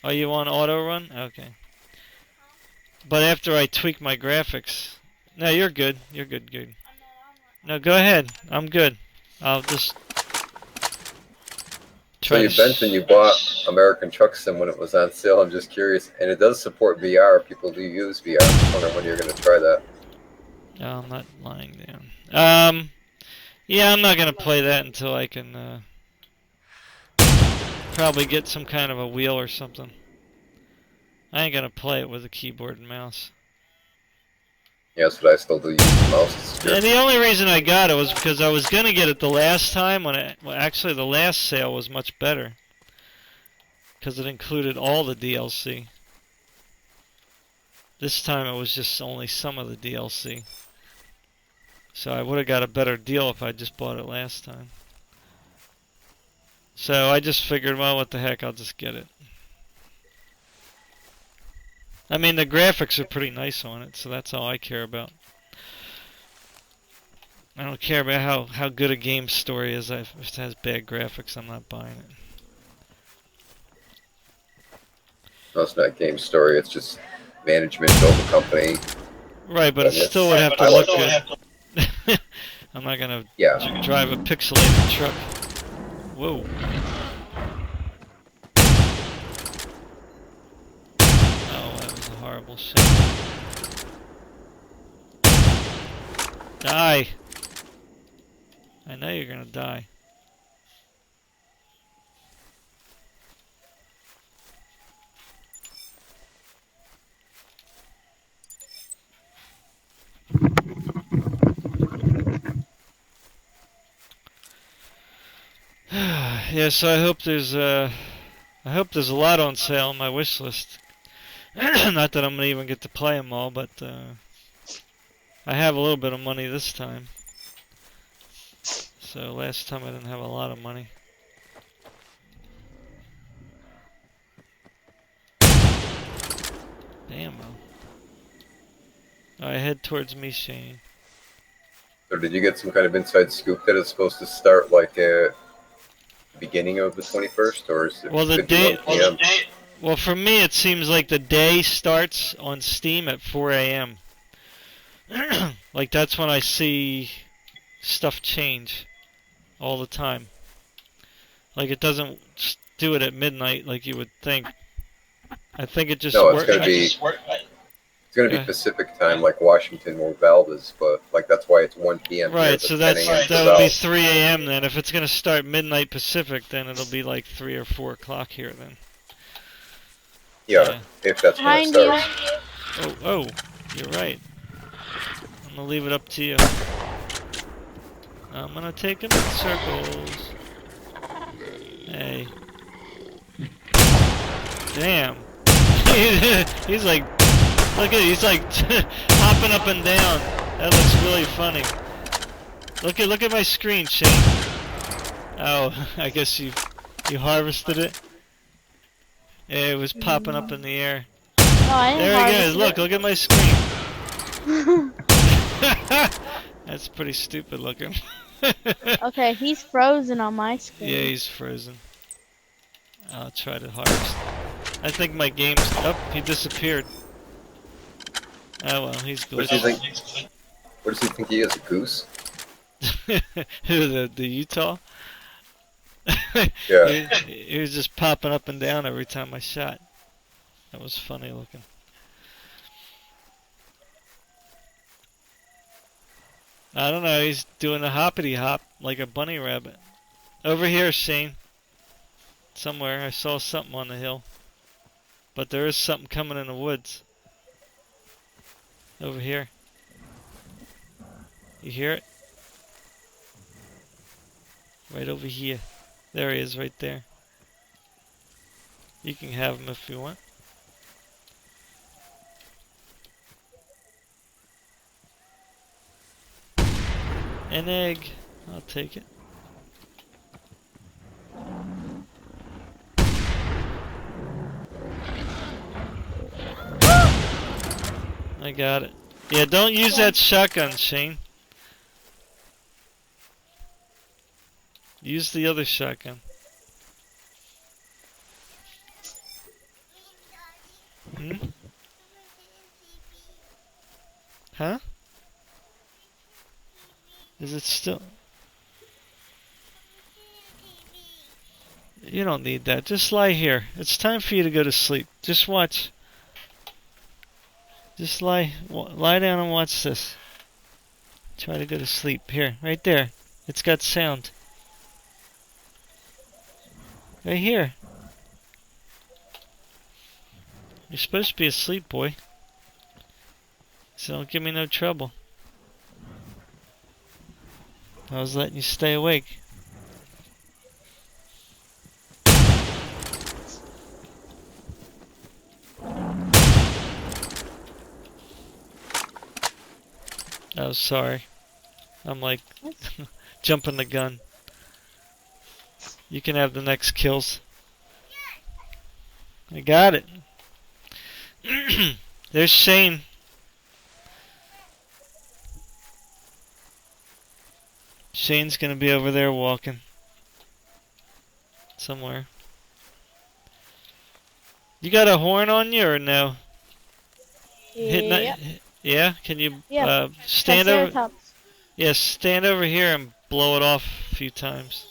A: are you on auto run? Okay. But after I tweak my graphics, no, you're good. You're good, good. No, go ahead. I'm good. I'll just
C: So
A: try
C: you
A: to.
C: bent and you bought American Truck Sim when it was on sale. I'm just curious, and it does support VR. People do use VR. I'm just wondering when you're going to try that.
A: No, I'm not lying down. Yeah, I'm not gonna play that until I can probably get some kind of a wheel or something. I ain't gonna play it with a keyboard and mouse.
C: Yes, but I still do use the mouse to steer.
A: And the only reason I got it was because I was gonna get it the last time when well, actually the last sale was much better because it included all the DLC. This time it was just only some of the DLC. So I would have got a better deal if I just bought it last time. So I just figured, well, what the heck, I'll just get it. I mean, the graphics are pretty nice on it, so that's all I care about. I don't care about how good a game story is. If it has bad graphics, I'm not buying it.
C: No, it's not game story. It's just management built a company.
A: Right, but it still would have to look good. I'm not gonna drive a pixelated truck. Whoa. Oh, that was a horrible shot. Die! I know you're gonna die. Yeah, so I hope there's a lot on sale on my wish list. Not that I'm gonna even get to play them all, but I have a little bit of money this time. So last time I didn't have a lot of money. Damn. Alright, head towards me, Shane.
C: So did you get some kind of inside scoop that it's supposed to start like at the beginning of the 21st, or is it
A: Well, the
C: 51 PM?
A: Well, for me, it seems like the day starts on Steam at 4 a.m. Like, that's when I see stuff change all the time. Like, it doesn't do it at midnight like you would think. I think it just
C: No,
A: works.
C: It's going to be Pacific time, like Washington or Valve is, but like that's why it's 1 p.m. here,
A: Right,
C: but
A: so
C: 10
A: that
C: a.m. for
A: would be
C: Valve.
A: 3 a.m. then. If it's going to start midnight Pacific, then it'll be like 3 or 4 o'clock here then.
C: Yeah, if that's when it starts.
A: Oh, you're right. I'm going to leave it up to you. I'm going to take him in circles. Hey. Damn. He's like, look at, he's like hopping up and down. That looks really funny. Look at my screen, Shane. Oh, I guess you harvested it. Yeah, it was popping up in the air.
B: No, I didn't
A: There he
B: harvest
A: goes. Look at my screen. That's pretty stupid looking.
B: Okay, he's frozen on my screen.
A: Yeah, he's frozen. I'll try to harvest. I think my game's... Oh, he disappeared. Oh well, he's
C: What does he
A: glitched.
C: think? What does he think he is, a goose?
A: Who, the Utah?
C: Yeah.
A: He was just popping up and down every time I shot. That was funny looking. I don't know, he's doing a hoppity hop like a bunny rabbit. Over here, Shane. Somewhere, I saw something on the hill. But there is something coming in the woods. Over here. You hear it? Right over here. There he is, right there. You can have him if you want. An egg. I'll take it. I got it. Yeah, don't use that shotgun, Shane. Use the other shotgun. Hmm? Huh? Is it still... You don't need that. Just lie here. It's time for you to go to sleep. Just watch. Just lie down and watch this. Try to go to sleep. Here, right there. It's got sound. Right here. You're supposed to be asleep, boy. So don't give me no trouble. I was letting you stay awake. Oh, sorry. I'm like jumping the gun. You can have the next kills. I got it. There's Shane. Shane's gonna be over there walking. Somewhere. You got a horn on you or no?
B: Yep.
A: Yeah? Can you
B: Yep.
A: stand over?
B: Triceratops.
A: Yeah, stand over here and blow it off a few times.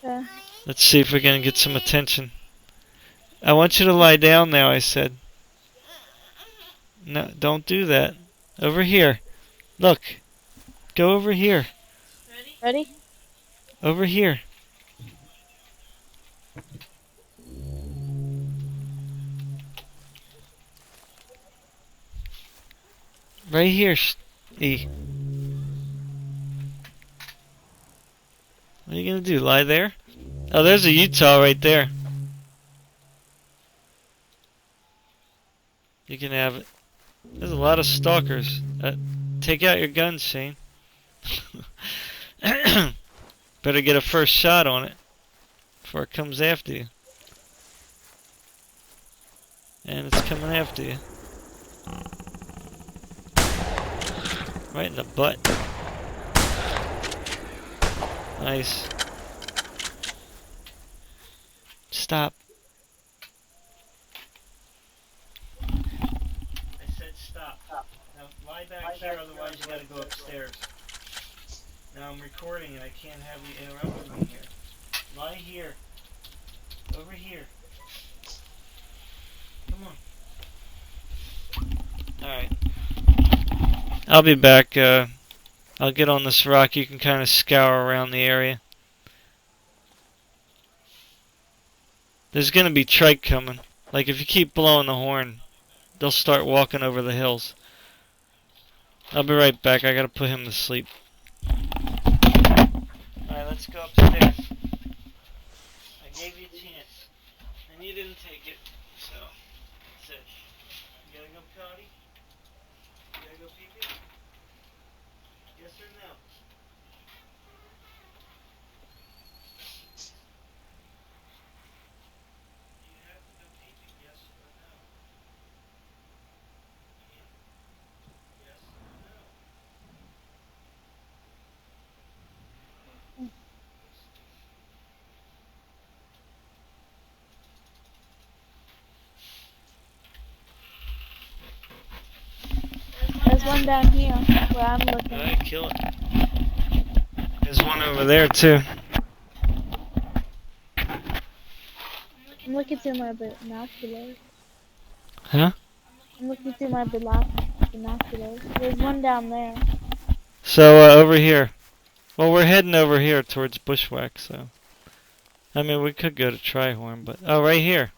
B: Okay.
A: Let's see if we're gonna get some attention. I want you to lie down now, I said. No, don't do that. Over here. Look. Go over here.
B: Ready?
A: Over here. Right here, E. What are you gonna do? Lie there? Oh, there's a Utah right there. You can have it. There's a lot of stalkers. Take out your guns, Shane. Better get a first shot on it before it comes after you. And it's coming after you. Right in the butt. Nice. Stop. I said stop. Now lie back here, otherwise you gotta go upstairs. Now I'm recording and I can't have you interrupt me here. Lie here. Over here. Come on. Alright. I'll be back. I'll get on this rock. You can kind of scour around the area. There's going to be trike coming. Like if you keep blowing the horn, they'll start walking over the hills. I'll be right back. I got to put him to sleep. Alright, let's go upstairs. I gave you a chance, and you didn't take it. So, that's it. You gotta go potty? You gotta go pee-pee? Yes or no? You have to go pee-pee, yes or no? Yes or no?
B: There's one down here where I'm looking.
A: Alright, kill it. There's one over there too.
B: I'm looking through my binoculars.
A: Huh?
B: I'm looking through my binoculars. There's one down there.
A: So, over here. Well, we're heading over here towards Bushwhack, so. I mean, we could go to Trihorn, but. Oh, right here.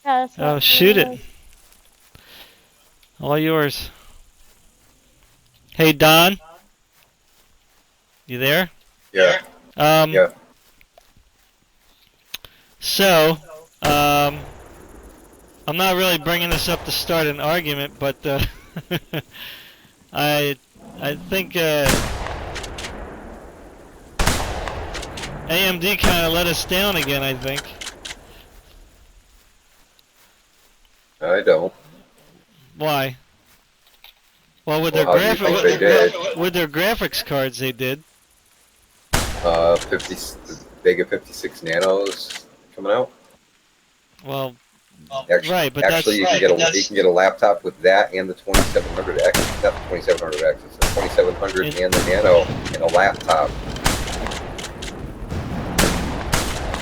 B: Yeah, that's
A: Oh,
B: what
A: shoot it.
B: was.
A: All yours. Hey, Don. You there?
C: Yeah.
A: Yeah. So, I'm not really bringing this up to start an argument, but I think AMD kind of let us down again. I think.
C: I don't.
A: Why? Well, with
C: Well,
A: their
C: how do you think they did?
A: with their graphics cards, they did.
C: 50, the Vega 56 Nanos coming out.
A: Well,
C: Actually,
A: right, but
C: actually, you can get a laptop with that and the 2700X. Not the 2700X. It's the 2700 and the Nano and a laptop.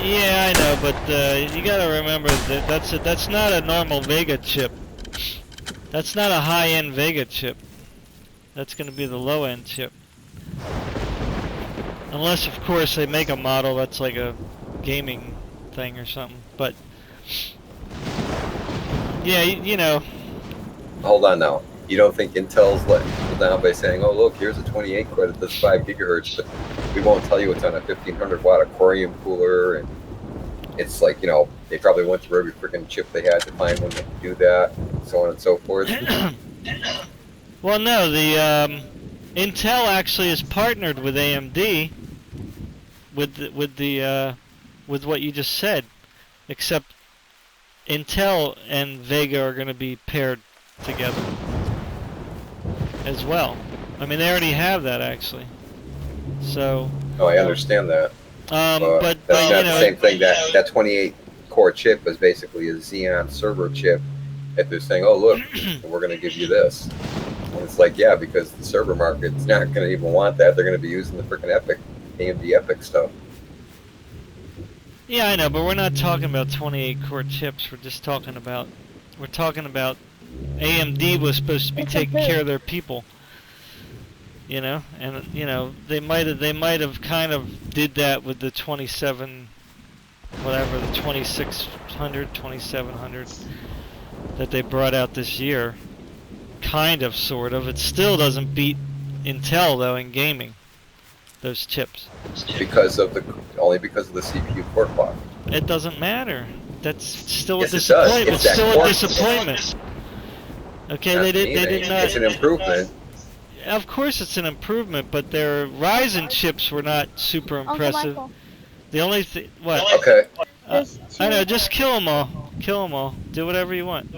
A: Yeah, I know, but you gotta remember that that's not a normal Vega chip. That's not a high-end Vega chip. That's gonna be the low-end chip. Unless, of course, they make a model that's like a gaming thing or something. But yeah, you know.
C: Hold on now. You don't think Intel's letting people down by saying, "Oh, look, here's a 28 core that does 5 gigahertz," but we won't tell you it's on a 1500 watt aquarium cooler, and it's like, you know, they probably went through every freaking chip they had to find one that could do that, and so on and so forth.
A: Well, no, the Intel actually is partnered with AMD with what you just said, except Intel and Vega are going to be paired together as well. I mean, they already have that actually. So.
C: Oh, I understand that.
A: But
C: that's not
A: you know,
C: the same thing. That 28 core chip is basically a Xeon server chip that they're saying, "Oh, look, we're going to give you this." And it's like, yeah, because the server market's not going to even want that. They're going to be using the freaking AMD Epic stuff.
A: Yeah, I know, but we're not talking about 28 core chips. We're talking about AMD was supposed to be taking care of their people. You know, and you know they might have kind of did that with the 27, whatever, the 2600, 2700 that they brought out this year. Kind of, sort of. It still doesn't beat Intel though in gaming. Those chips.
C: Only because of the CPU core clock.
A: It doesn't matter. That's still
C: Yes,
A: a disappointment.
C: It's
A: still a disappointment. Okay, they did not.
C: It's an improvement.
A: Of course, it's an improvement, but their Ryzen chips were not super impressive. The only thing, what?
C: Okay.
A: I know. Just kill them all. Kill them all. Do whatever you want.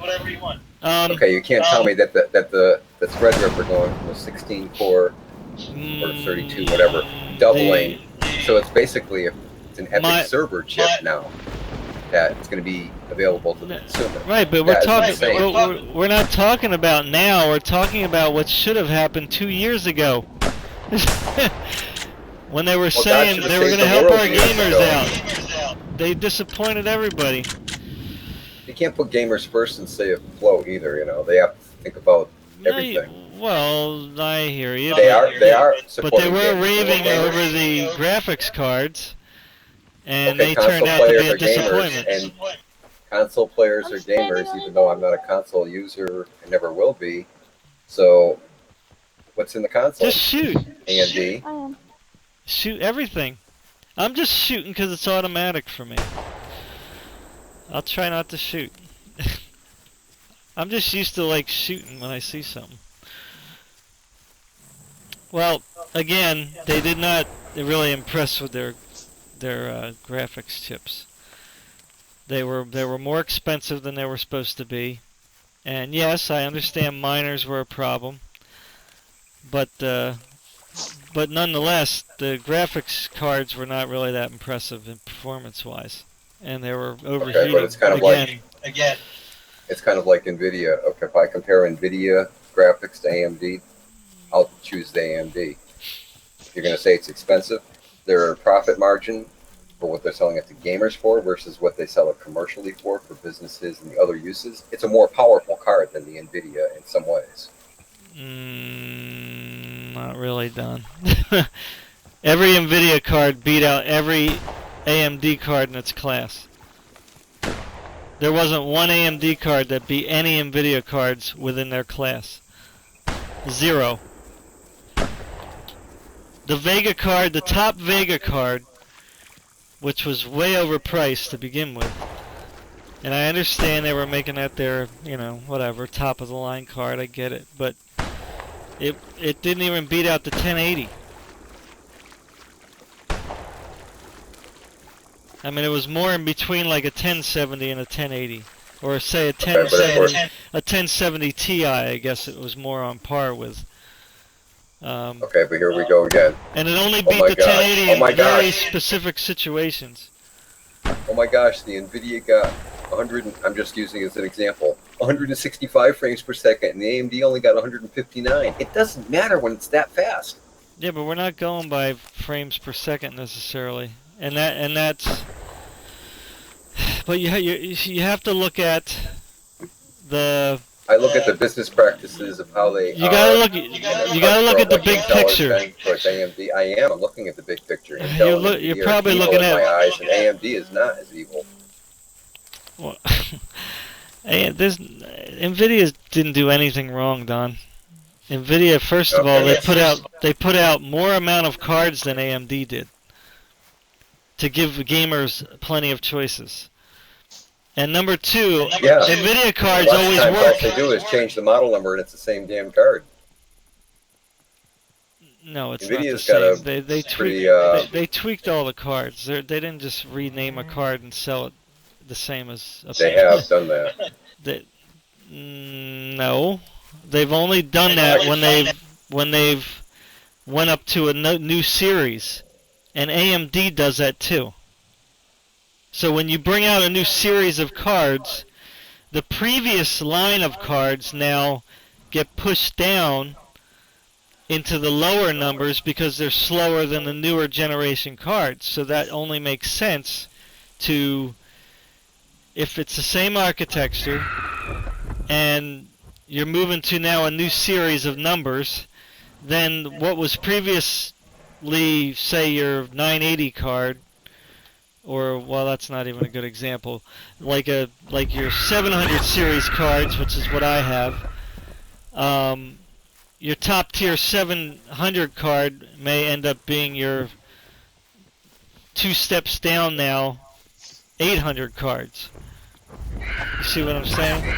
C: Okay, you can't tell me that the Threadripper going from a 16 core or 32, whatever, doubling. So it's basically it's an Epic server chip now that's going to be available to the consumer.
A: Right, but we're not talking about now. We're talking about what should have happened 2 years ago. When they were saying they were going to help our gamers out. They disappointed everybody.
C: You can't put gamers first and say afloat either, you know. They have to think about everything.
A: Well, I hear you.
C: They are
A: but they were raving over the graphics cards, and they turned out to be a disappointment.
C: And console players are gamers, even though I'm not a console user and never will be. So, what's in the console?
A: Just shoot.
C: AMD.
A: Shoot everything. I'm just shooting because it's automatic for me. I'll try not to shoot. I'm just used to like shooting when I see something. Well, again, they did not really impress with their graphics chips. They were more expensive than they were supposed to be, and yes, I understand miners were a problem, but nonetheless, the graphics cards were not really that impressive in performance-wise, and they were overheating.
C: Okay, but it's kind of again. It's kind of like NVIDIA. Okay, if I compare NVIDIA graphics to AMD, I'll choose the AMD. You're going to say it's expensive. Their profit margin for what they're selling it to gamers for versus what they sell it commercially for businesses and the other uses, it's a more powerful card than the NVIDIA in some ways.
A: Not really, Don. Every NVIDIA card beat out every AMD card in its class. There wasn't one AMD card that beat any NVIDIA cards within their class. 0. The Vega card, the top Vega card, which was way overpriced to begin with. And I understand they were making that their, you know, whatever, top of the line card, I get it. But it didn't even beat out the 1080. I mean, it was more in between like a 1070 and a 1080. Or say a 1070 Ti, I guess it was more on par with.
C: Okay, but here we go again.
A: And it only beat the 1080 in very specific situations.
C: Oh my gosh, the NVIDIA got 100, I'm just using it as an example, 165 frames per second, and the AMD only got 159. It doesn't matter when it's that fast.
A: Yeah, but we're not going by frames per second necessarily. And that's... But you have to look at the...
C: I look at the business practices of how they
A: you gotta look at the big picture.
C: AMD. I am. I'm looking at the big picture.
A: You're probably looking at
C: my eyes, and AMD is not as evil.
A: Well, NVIDIA didn't do anything wrong, Don. NVIDIA, first of all, they put out more amount of cards than AMD did to give gamers plenty of choices. And number two, NVIDIA cards always work.
C: All they do is change the model number, and it's the same damn card.
A: No, it's
C: NVIDIA's
A: not the same. They tweaked all the cards. They didn't just rename a card and sell it the same as a...
C: They have done that.
A: No, they've only done that when they've went up to a new series, and AMD does that too. So when you bring out a new series of cards, the previous line of cards now get pushed down into the lower numbers because they're slower than the newer generation cards. So that only makes sense to, if it's the same architecture and you're moving to now a new series of numbers, then what was previously, say, your 980 card, or, well, that's not even a good example, like your 700 series cards, which is what I have, your top tier 700 card may end up being your 2 steps down now 800 cards. You see what I'm saying?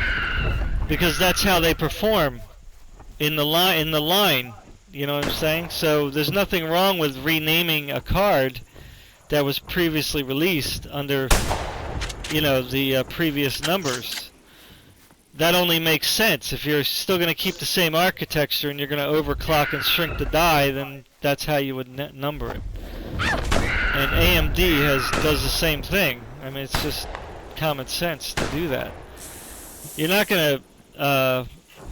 A: Because that's how they perform in the line. You know what I'm saying? So there's nothing wrong with renaming a card that was previously released under, you know, the previous numbers. That only makes sense. If you're still going to keep the same architecture and you're going to overclock and shrink the die, then that's how you would number it. And AMD does the same thing. I mean, it's just common sense to do that. You're not going to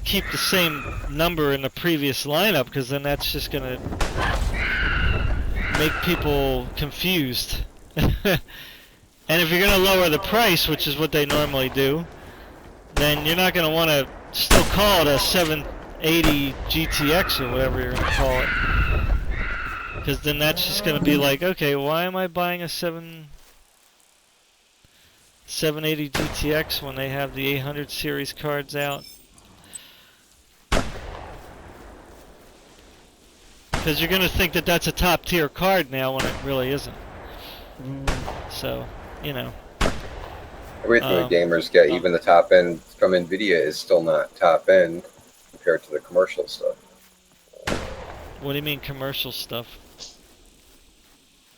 A: keep the same number in the previous lineup, because then that's just going to make people confused. And if you're going to lower the price, which is what they normally do, then you're not going to want to still call it a 780 GTX or whatever you're going to call it. Because then that's just going to be like, okay, why am I buying a 780 GTX when they have the 800 series cards out? Because you're going to think that that's a top tier card now when it really isn't. So, you know.
C: Everything the gamers get, even the top end from NVIDIA, is still not top end compared to the commercial stuff.
A: What do you mean commercial stuff?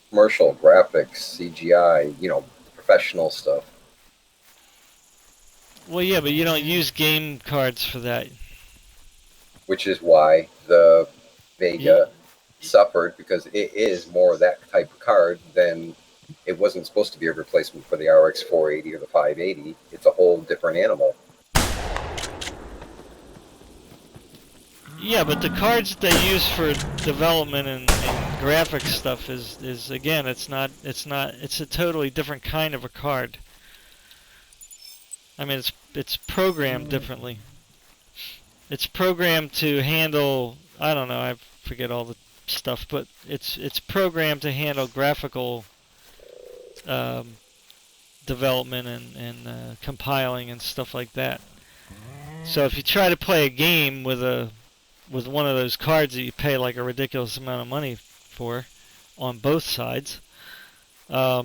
C: Commercial, graphics, CGI, you know, professional stuff.
A: Well, yeah, but you don't use game cards for that.
C: Which is why the Vega suffered, because it is more of that type of card than... It wasn't supposed to be a replacement for the RX 480 or the 580. It's a whole different animal.
A: Yeah, but the cards they use for development and graphics stuff is again, it's a totally different kind of a card. I mean, it's programmed differently. It's programmed to handle, I don't know, I forget all the stuff, but it's programmed to handle graphical development and compiling and stuff like that. So if you try to play a game with one of those cards that you pay like a ridiculous amount of money for on both sides, you're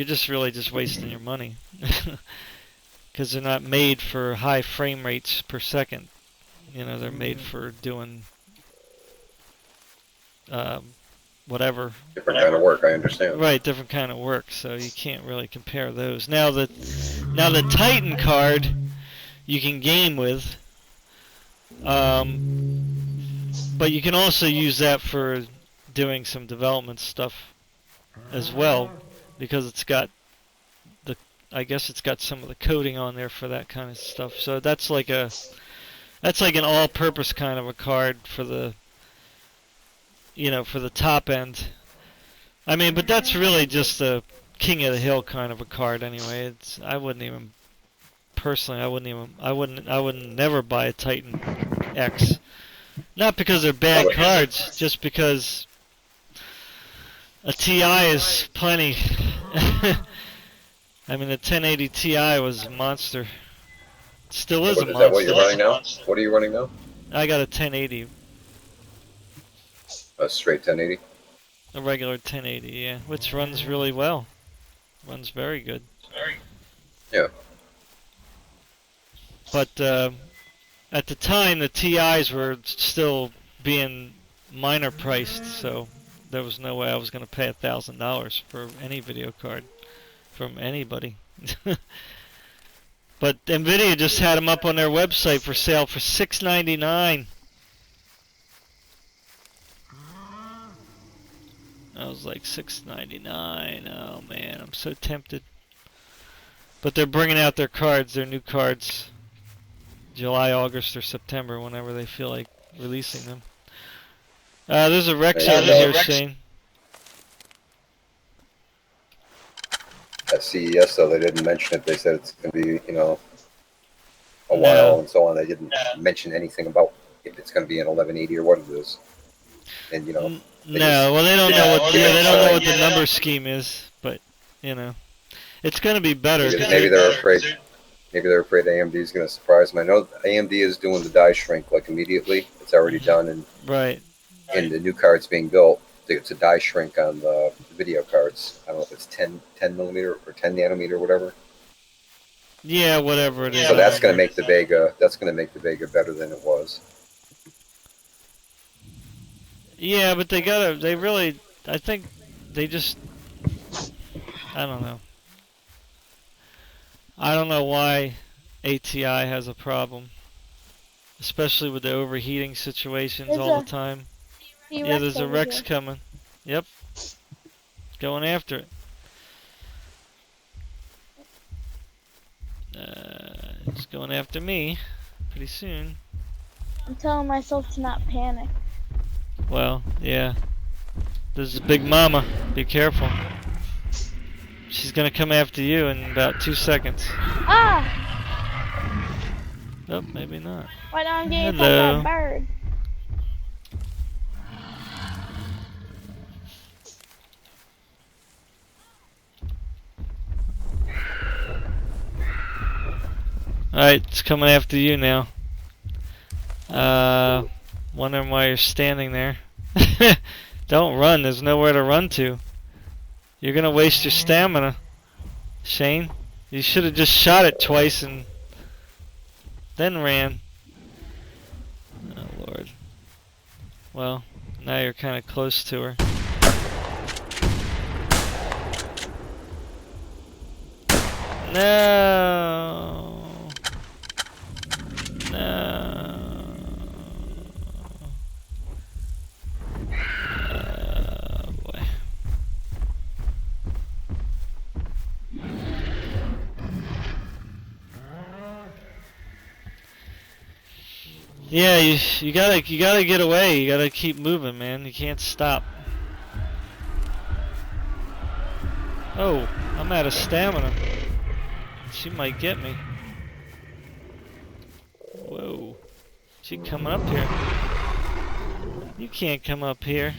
A: just really just wasting your money because they're not made for high frame rates per second. You know, they're made for doing whatever.
C: Different kind of work, I understand.
A: Right, different kind of work. So you can't really compare those. Now the Titan card you can game with, but you can also use that for doing some development stuff as well, because it's got I guess it's got some of the coding on there for that kind of stuff. So that's like an all-purpose kind of a card for the, you know, for the top end. I mean, but that's really just a king of the hill kind of a card anyway. I wouldn't never buy a Titan X. Not because they're bad cards, just because a TI is plenty. I mean, the 1080 Ti was a monster. Still is a monster.
C: Is that what you're running now? What are you running now?
A: I got a 1080.
C: A straight 1080?
A: A regular 1080, yeah. Which runs really well. Runs very good.
C: Yeah.
A: But at the time, the TIs were still being minor priced, so there was no way I was going to pay $1,000 for any video card from anybody. But NVIDIA just had them up on their website for sale for $699. I was like, $699. Oh man, I'm so tempted. But they're bringing out their cards, their new cards, July, August, or September, whenever they feel like releasing them. There's a Rex over here, Shane.
C: At CES, though, they didn't mention it. They said it's going to be, you know, a while and so on. They didn't mention anything about if it's going to be an 1180 or what it is. And, you know.
A: No, well, they don't know what. Yeah, they don't know what the number scheme is, but you know, it's going to be better.
C: Maybe they're afraid. Maybe they're afraid AMD is going to surprise them. I know AMD is doing the die shrink like immediately. It's already done, and
A: right.
C: And the new cards being built, it's a die shrink on the video cards. I don't know if it's 10 millimeter or 10 nanometer or whatever.
A: Yeah, whatever it is.
C: So that's going to make the Vega. That's going to make the Vega better than it was.
A: Yeah, but they really, I think they just, I don't know. I don't know why ATI has a problem, especially with the overheating situations all the time. Yeah, there's a Rex coming. Yep. Going after it. It's going after me pretty soon.
B: I'm telling myself to not panic.
A: Well, yeah. This is Big Mama. Be careful. She's gonna come after you in about 2 seconds.
B: Ah!
A: Nope, maybe not.
B: Why don't I get that bird?
A: Alright, it's coming after you now. Wondering why you're standing there. Don't run, there's nowhere to run to. You're gonna waste your stamina, Shane. You should have just shot it twice and then ran. Oh Lord. Well, now you're kinda close to her. No. No. Oh boy. Yeah, you gotta get away. You gotta keep moving, man. You can't stop. Oh, I'm out of stamina. She might get me. Whoa. She coming up here. You can't come up here.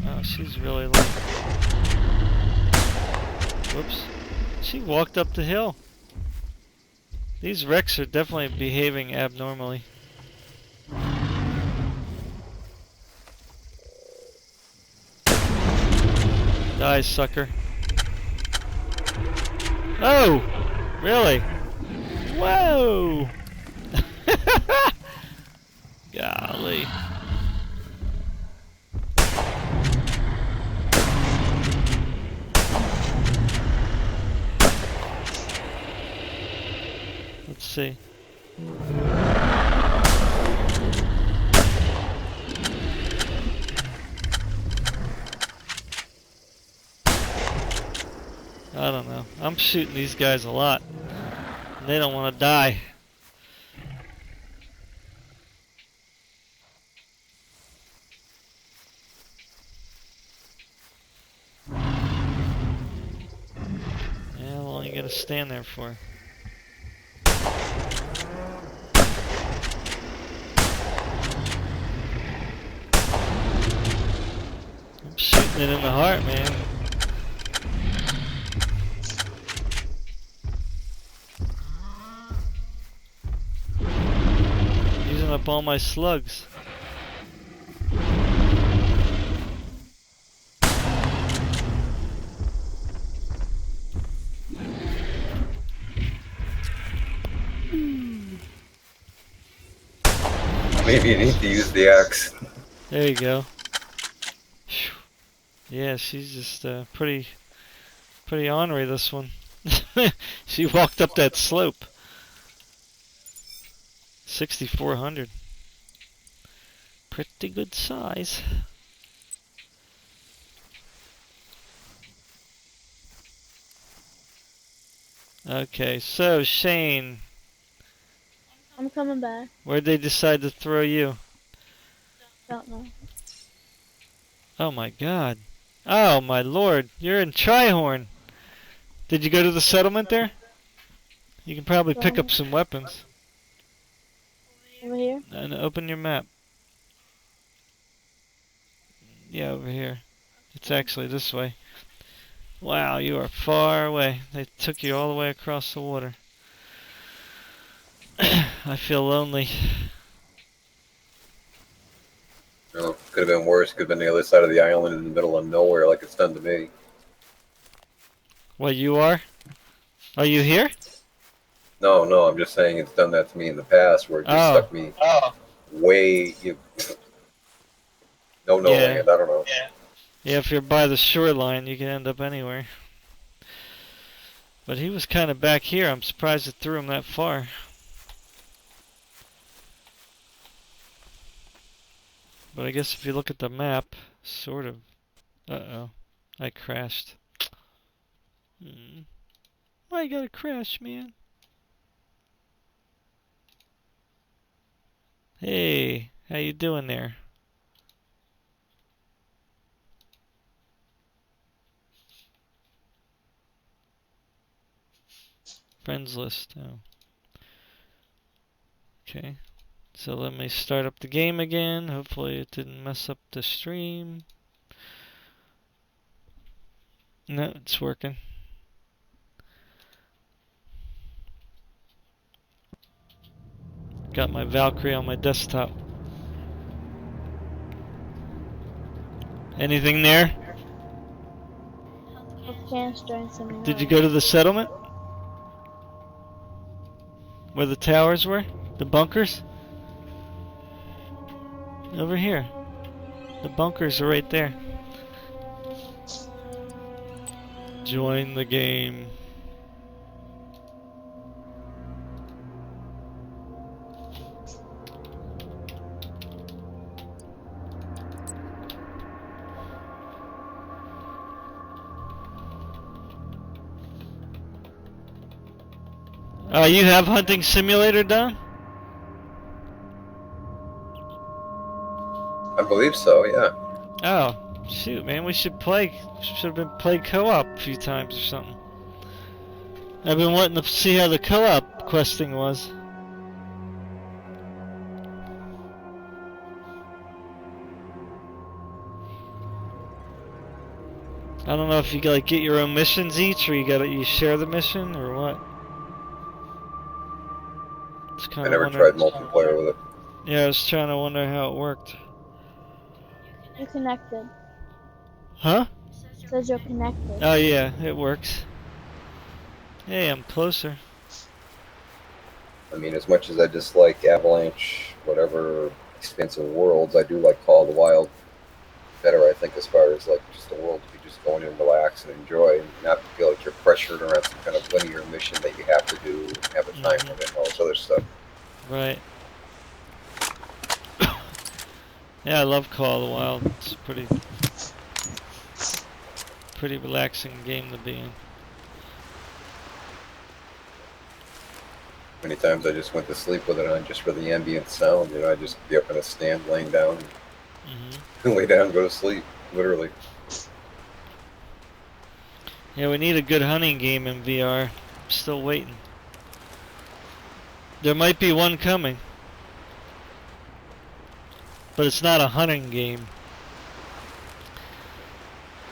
A: Oh Wow, she's really low. Whoops. She walked up the hill. These wrecks are definitely behaving abnormally. Die, sucker. Oh! Really? Whoa! Golly. Let's see. I don't know. I'm shooting these guys a lot. And they don't want to die. Yeah, how long are you gonna stand there for? I'm shooting it in the heart, man. Using up all my slugs.
C: Maybe you need to use the axe.
A: There you go. Phew. Yeah, she's just pretty ornery, this one. She walked up that slope. 6,400. Pretty good size. Okay, so Shane,
B: I'm coming back.
A: where'd they decide to throw you?
B: Don't know.
A: Oh my god. Oh my lord, you're in Trihorn. Did you go to the settlement there? You can probably pick up some weapons.
B: Over here?
A: And open your map. Yeah, over here. It's actually this way. Wow, you are far away. They took you all the way across the water. I feel lonely.
C: Well, could have been worse. Could have been the other side of the island in the middle of nowhere, like it's done to me.
A: What, you are? Are you here?
C: No, I'm just saying it's done that to me in the past, where it just stuck me way.
A: Yeah.
C: Land. I don't know.
A: Yeah, if you're by the shoreline, you can end up anywhere. But he was kind of back here. I'm surprised it threw him that far. But I guess if you look at the map, sort of. Uh-oh. I crashed. Why you gotta crash, man? Hey, how you doing there? Friends list. Oh. Okay. So let me start up the game again. Hopefully it didn't mess up the stream. No, it's working. Got my Valkyrie on my desktop. Anything there? Did you go to the settlement? Where the towers were? The bunkers? Over here. The bunkers are right there. Join the game. You have Hunting Simulator done?
C: I believe so. Yeah.
A: Oh, shoot, man, we should play. Should have been played co-op a few times or something. I've been wanting to see how the co-op questing was. I don't know if you like get your own missions each, or you share the mission, or what. It's
C: I
A: kind of
C: never
A: wondering.
C: tried multiplayer with it.
A: Yeah, I was trying to wonder how it worked.
B: You connected.
A: Huh?
B: Says you're connected.
A: Oh yeah, it works. Hey, I'm closer.
C: I mean, as much as I dislike Avalanche, whatever expansive worlds, I do like Call of the Wild better, I think, as far as like just a world to be just going in and relax and enjoy, and not feel like you're pressured around some kind of linear mission that you have to do, have a time limit, and all this other stuff.
A: Right. Yeah, I love Call of the Wild. It's a pretty relaxing game to be in.
C: Many times I just went to sleep with it on just for the ambient sound. You know, I just be up in a stand, laying down, and lay down, and go to sleep, literally.
A: Yeah, we need a good hunting game in VR. I'm still waiting. There might be one coming, but it's not a hunting game.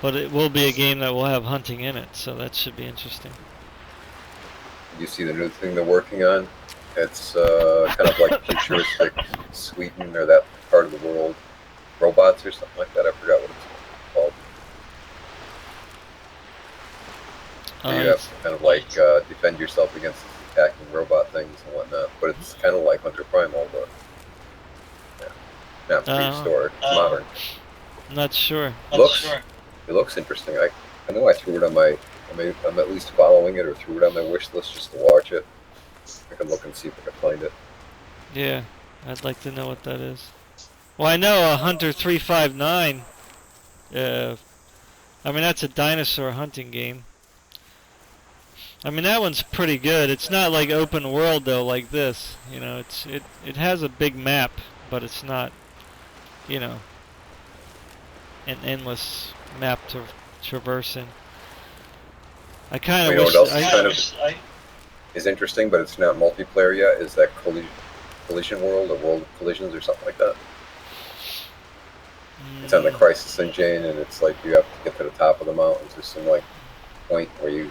A: But it will be a game that will have hunting in it, so that should be interesting.
C: You see the new thing they're working on? It's kind of like futuristic Sweden or that part of the world. Robots or something like that. I forgot what it's called. You have to kind of like defend yourself against these attacking robot things and whatnot. But it's kind of like Hunter Primal, but yeah, not prehistoric. It's modern.
A: I'm not sure.
C: It looks interesting. I know I threw it on my. I'm at least following it, or threw it on my wish list just to watch it. I can look and see if I can find it.
A: Yeah, I'd like to know what that is. Well, I know a Hunter 359. I mean, that's a dinosaur hunting game. I mean, that one's pretty good. It's not like open world though, like this. You know, it has a big map, but it's not, you know, an endless map to traverse in. I kind of wish.
C: What else is interesting, but it's not multiplayer yet. Is that Collision World or World of Collisions or something like that? It's on the Crisis engine, and it's like you have to get to the top of the mountain to some like point where you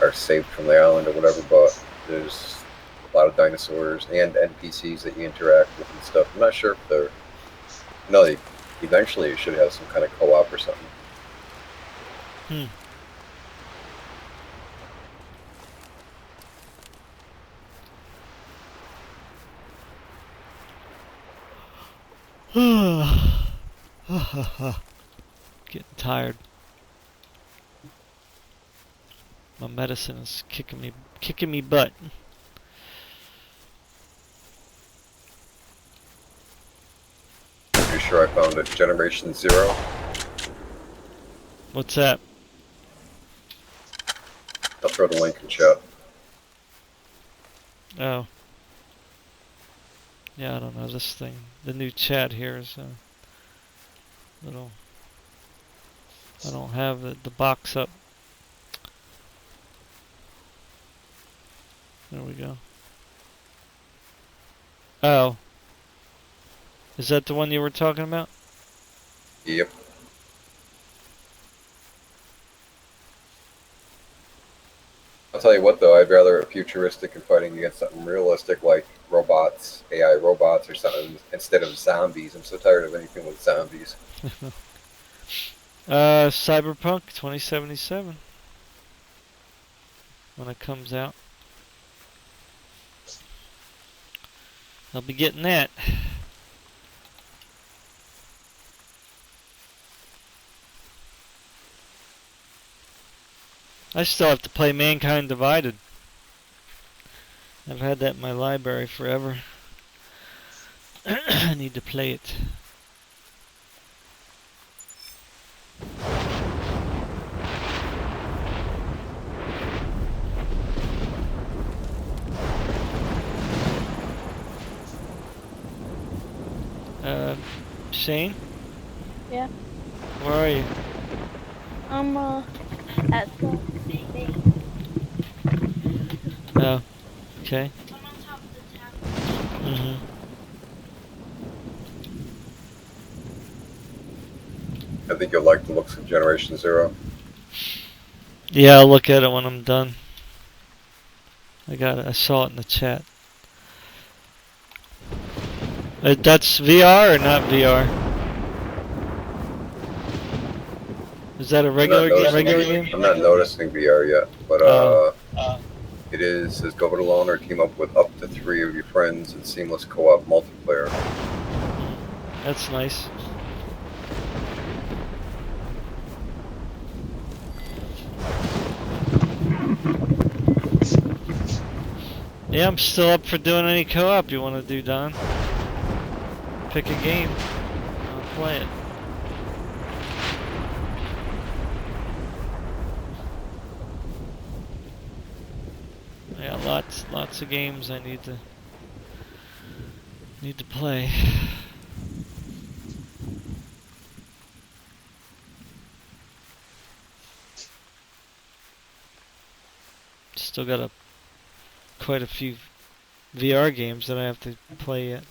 C: are saved from the island or whatever. But there's a lot of dinosaurs and NPCs that you interact with and stuff. I'm not sure if they're eventually you should have some kind of co-op or something.
A: Getting tired. My medicine is kicking me butt.
C: Pretty sure I found it. Generation 0.
A: What's that?
C: I'll throw the link in chat.
A: Oh. Yeah, I don't know. This thing, the new chat here is a little. I don't have the box up. There we go. Oh. Is that the one you were talking about?
C: Yep. I'll tell you what, though, I'd rather a futuristic and fighting against something realistic like robots, AI robots or something, instead of zombies. I'm so tired of anything with zombies.
A: Cyberpunk 2077. When it comes out. I'll be getting that. I still have to play Mankind Divided. I've had that in my library forever. I need to play it. Shane?
B: Yeah.
A: Where are you?
B: I'm at the base.
A: Oh, okay.
C: I think you'll like the looks of Generation 0.
A: Yeah, I'll look at it when I'm done. I got it. I saw it in the chat. That's VR or not VR? Is that a regular game?
C: I'm not noticing VR yet, but
A: Oh.
C: it is says go it alone or team up with up to 3 of your friends in seamless co-op multiplayer.
A: That's nice. Yeah, I'm still up for doing any co-op you want to do, Don. Pick a game. I'll play it. Yeah, lots of games I need to play. Still got quite a few VR games that I have to play yet.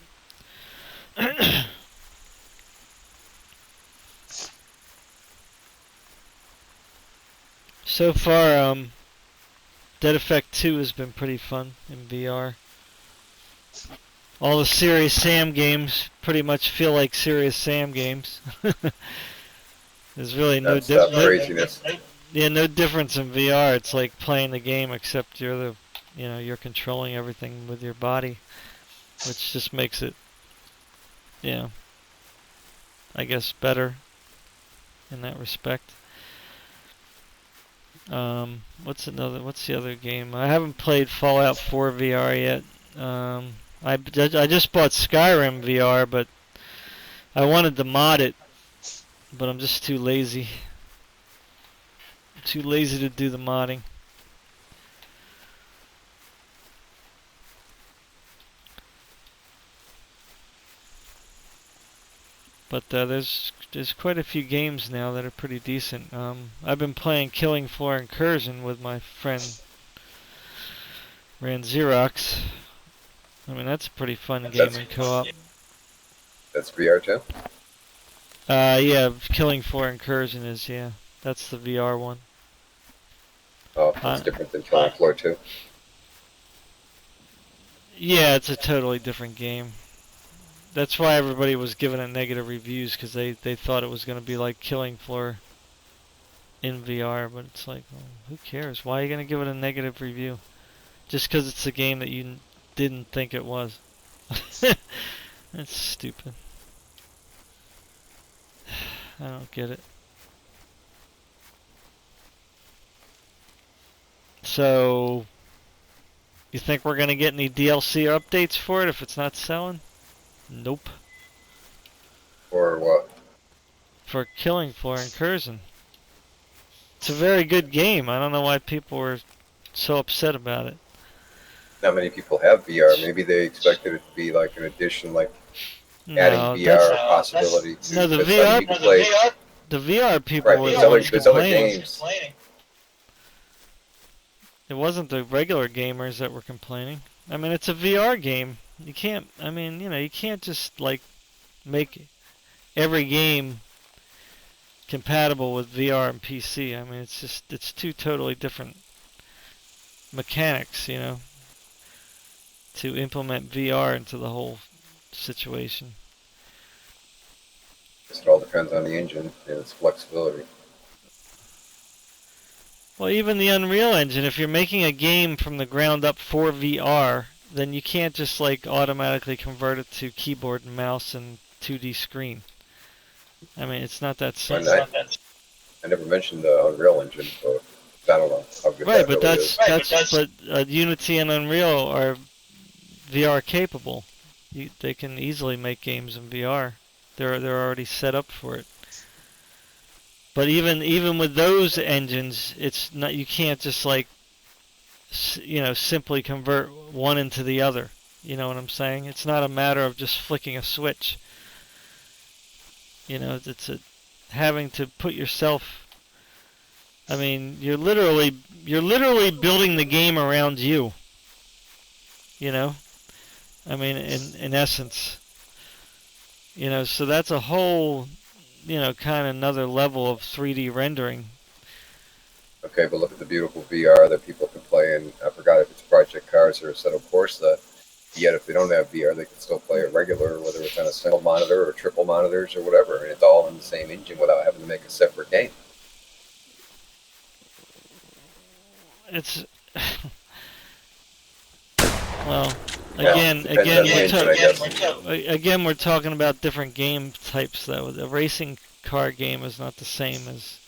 A: So far, Dead Effect 2 has been pretty fun in VR. All the Serious Sam games pretty much feel like Serious Sam games. There's really no
C: craziness.
A: Yeah, no difference in VR. It's like playing the game, except you're controlling everything with your body, which just makes it, I guess better in that respect. What's the other game? I haven't played Fallout 4 VR yet. I just bought Skyrim VR, but I wanted to mod it, but I'm just too lazy. Too lazy to do the modding. But there's quite a few games now that are pretty decent. I've been playing Killing Floor Incursion with my friend Ranxerox. I mean, that's a pretty fun game in co-op.
C: That's VR too?
A: Yeah, Killing Floor Incursion is, that's the VR one.
C: Oh, it's different than Killing Floor 2?
A: Yeah, it's a totally different game. That's why everybody was giving it negative reviews, because they thought it was going to be like Killing Floor in VR, but it's like, well, who cares? Why are you going to give it a negative review? Just because it's a game that you didn't think it was. That's stupid. I don't get it. So, you think we're going to get any DLC updates for it if it's not selling? Nope.
C: Or what?
A: For Killing Floor Incursion. It's a very good game. I don't know why people were so upset about it.
C: Not many people have VR. Maybe they expected it to be like an addition, like adding VR possibility to
A: no, the
C: VR. You can play.
A: The VR people
C: Right,
A: were
C: there's other games.
A: It wasn't the regular gamers that were complaining. I mean, it's a VR game. You can't, you can't just like make every game compatible with VR and PC. I mean, it's two totally different mechanics, to implement VR into the whole situation.
C: It all depends on the engine and its flexibility.
A: Well, even the Unreal Engine, if you're making a game from the ground up for VR, then you can't just like automatically convert it to keyboard and mouse and 2D screen. I mean, it's not that simple.
C: I never mentioned the Unreal Engine, so I don't know how good
A: right,
C: that
A: but
C: really
A: but Unity and Unreal are VR capable. They can easily make games in VR. They're already set up for it. But even with those engines, it's not. You can't just like, simply convert one into the other. You know what I'm saying? It's not a matter of just flicking a switch. It's having to put yourself. I mean, you're literally building the game around you. I mean, in essence. So that's a whole, kind of another level of 3D rendering
C: Okay, but look at the beautiful VR that people can play in. I forgot if it's Project Cars or Assetto Corsa. Yet if they don't have VR, they can still play it regular, whether it's on a single monitor or triple monitors or whatever, and it's all in the same engine without having to make a separate game.
A: It's well,
C: Well,
A: again,
C: depends on the engine, I guess.
A: again, we're talking about different game types, though. A racing car game is not the same as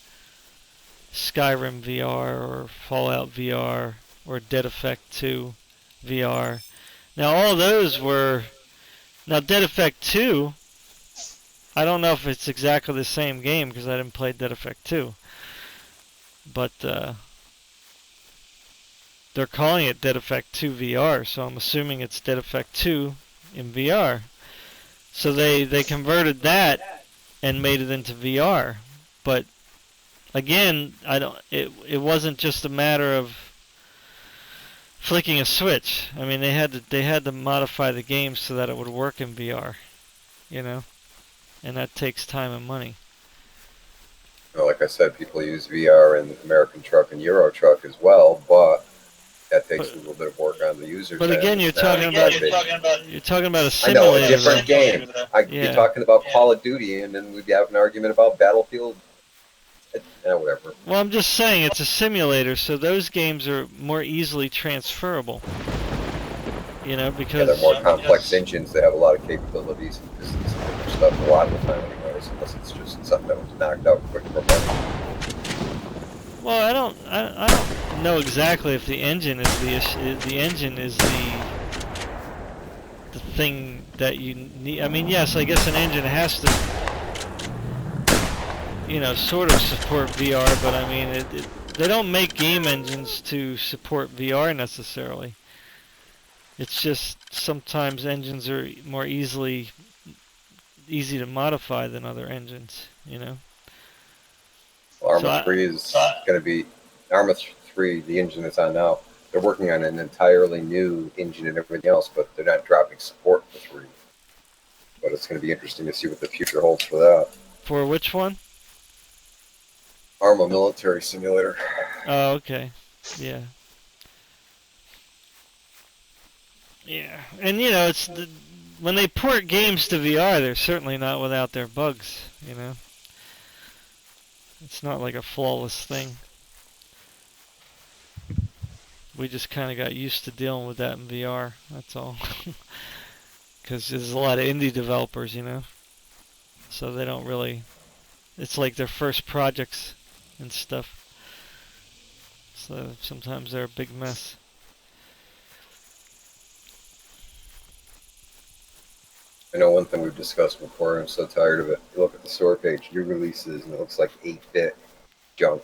A: Skyrim VR or Fallout VR or Dead Effect 2 VR. Now, all those were... Now, Dead Effect 2, I don't know if it's exactly the same game because I didn't play Dead Effect 2. But they're calling it Dead Effect 2 VR, so I'm assuming it's Dead Effect 2 in VR. So they converted that and made it into VR. But again, it wasn't just a matter of flicking a switch. I mean, they had to modify the game so that it would work in VR, you know, and that takes time and money.
C: Well, like I said, people use VR in American Truck and Euro Truck as well, but that takes a little bit of work on the user's
A: But
C: end.
A: again, you're
C: It's not
A: talking about a
C: I know, a
A: simulator.
C: different game.
A: Yeah.
C: You're talking about Call of Duty, and then we'd have an argument about Battlefield. Whatever.
A: Well, I'm just saying it's a simulator, so those games are more easily transferable. You know,
C: Yeah,
A: because
C: they're more complex engines. They have a lot of capabilities and physics and different stuff a lot of the time anyways, unless it's just something that was knocked out quick for money.
A: well, I don't know exactly if the engine is the issue. The engine is the thing that you need. I mean, yes, I guess an engine has to, you know, sort of support VR, but I mean, they don't make game engines to support VR necessarily. It's just sometimes engines are more easy to modify than other engines, you know.
C: Well, Arma 3 is going to be Arma 3. The engine that's on now, they're working on an entirely new engine and everything else, but they're not dropping support for 3. But it's going to be interesting to see what the future holds for that.
A: For which one?
C: Arma Military Simulator.
A: Oh, okay. Yeah. Yeah, and you know, when they port games to VR, they're certainly not without their bugs, you know. It's not like a flawless thing. We just kind of got used to dealing with that in VR, that's all. Because there's a lot of indie developers, you know. So they don't really... It's like their first projects and stuff. So sometimes they're a big mess.
C: I know one thing we've discussed before, I'm so tired of it. You look at the store page, new releases, and it looks like 8-bit junk.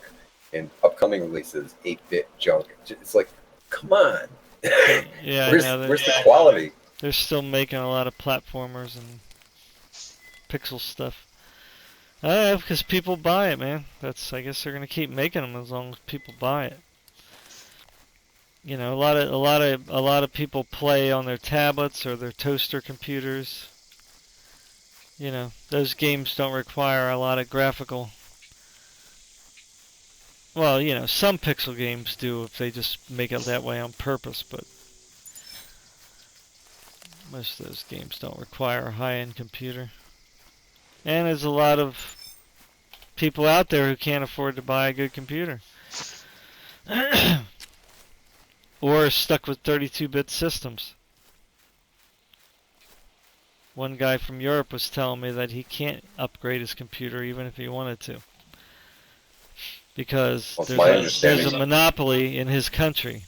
C: And upcoming releases, 8-bit junk. It's like, come on.
A: Yeah,
C: where's the quality?
A: They're still making a lot of platformers and pixel stuff. Because people buy it, man. I guess they're gonna keep making them as long as people buy it. You know, a lot of people play on their tablets or their toaster computers. You know, those games don't require a lot of graphical. Well, you know, some pixel games do if they just make it that way on purpose, but most of those games don't require a high-end computer. And there's a lot of people out there who can't afford to buy a good computer. Or are stuck with 32-bit systems. One guy from Europe was telling me that he can't upgrade his computer even if he wanted to. Because there's a monopoly in his country.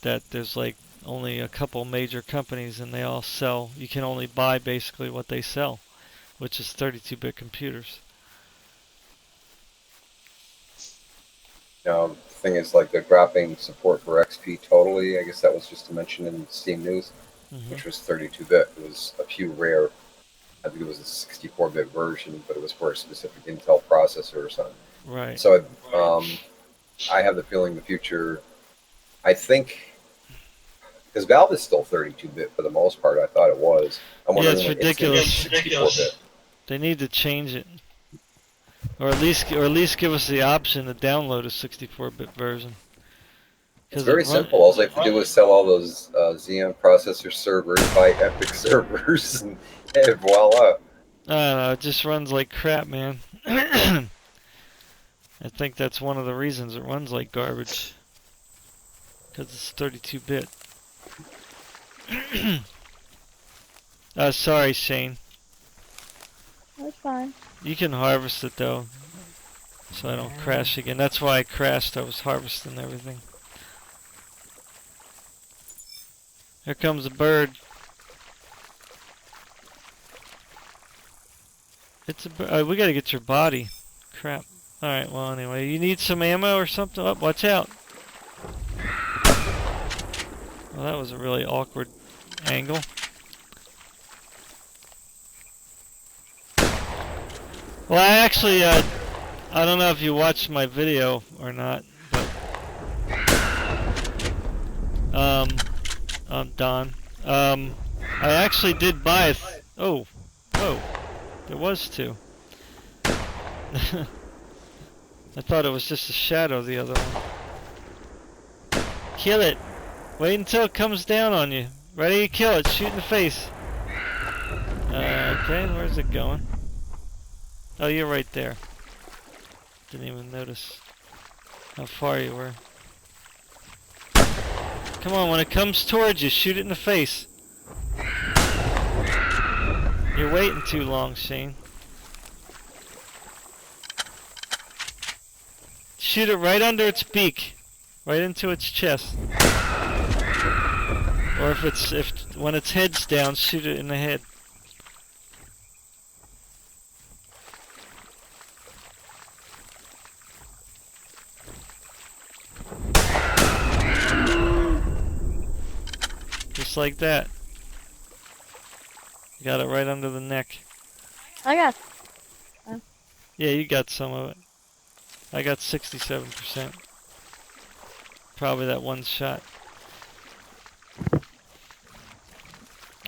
A: That there's like only a couple major companies and they all sell. You can only buy basically what they sell, which is 32-bit computers.
C: Now, the thing is, like, they're dropping support for XP totally. I guess that was just to mention in Steam News, which was 32-bit. It was a few rare, I think it was a 64-bit version, but it was for a specific Intel processor or something.
A: Right.
C: So I have the feeling the future, I think, because Valve is still 32-bit for the most part. I thought it was. I'm wondering
A: it's ridiculous.
C: It's 64-bit.
A: They need to change it. Or at least give us the option to download a 64-bit version.
C: It's very simple. All they have to do is sell all those Xeon processor servers, buy Epic servers, and voila.
A: I don't know, it just runs like crap, man. I think that's one of the reasons it runs like garbage. Because it's 32-bit. Sorry, Shane.
B: That's fine.
A: You can harvest it, though, so I don't crash again. That's why I crashed. I was harvesting everything. Here comes a bird. It's a bird. We gotta get your body. Crap. Alright, well, anyway. You need some ammo or something? Oh, watch out. Well, that was a really awkward angle. Well, I actually, I don't know if you watched my video or not, but, Don, I actually did buy oh, whoa, there was two. I thought it was just a shadow, the other one. Kill it. Wait until it comes down on you. Ready to kill it, shoot in the face. Okay, where's it going? Oh, you're right there. Didn't even notice how far you were. Come on, when it comes towards you, shoot it in the face. You're waiting too long, Shane. Shoot it right under its beak. Right into its chest. Or when its head's down, shoot it in the head. Just like that. Got it right under the neck.
B: I got.
A: Yeah, you got some of it. I got 67%. Probably that one shot.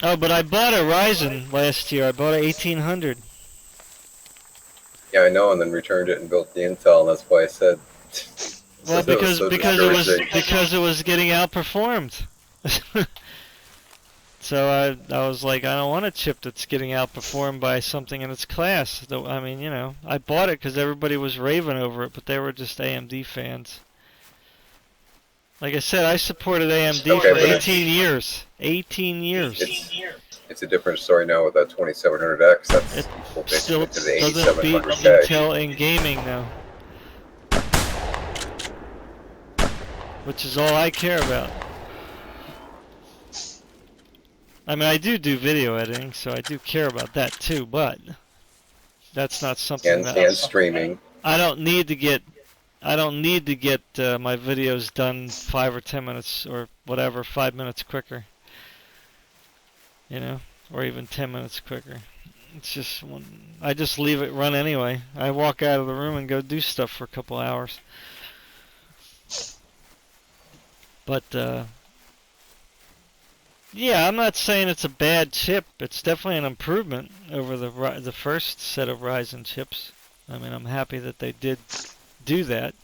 A: Oh, but I bought a Ryzen last year. I bought a 1800.
C: Yeah, I know, and then returned it and built the Intel, and that's why I said.
A: Well, because it was getting outperformed. So I was like, I don't want a chip that's getting outperformed by something in its class. Though, I mean, you know, I bought it because everybody was raving over it, but they were just AMD fans. Like I said, I supported AMD for 18 years. 18 years.
C: It's a different story now with that 2700X. That's
A: It
C: equal
A: still
C: basically to the
A: doesn't beat
C: 8700K.
A: Intel in gaming, though. Which is all I care about. I mean, I do video editing, so I do care about that too, but that's not something
C: And streaming.
A: I don't need to get my videos done 5 or 10 minutes or whatever, 5 minutes quicker. You know, or even 10 minutes quicker. It's just I just leave it run anyway. I walk out of the room and go do stuff for a couple hours. But yeah, I'm not saying it's a bad chip. It's definitely an improvement over the first set of Ryzen chips. I mean, I'm happy that they did do that,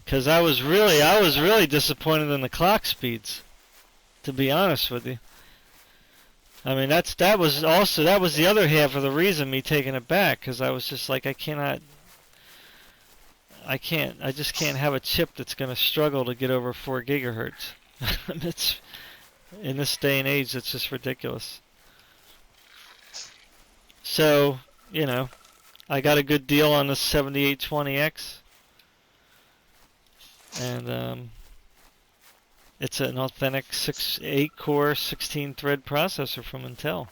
A: because I was really disappointed in the clock speeds, to be honest with you. I mean, that was the other half of the reason me taking it back, because I was just like, I just can't have a chip that's going to struggle to get over 4 gigahertz. It's in this day and age, it's just ridiculous. So, you know, I got a good deal on the 7820X, and it's an authentic 8-core, 16-thread processor from Intel.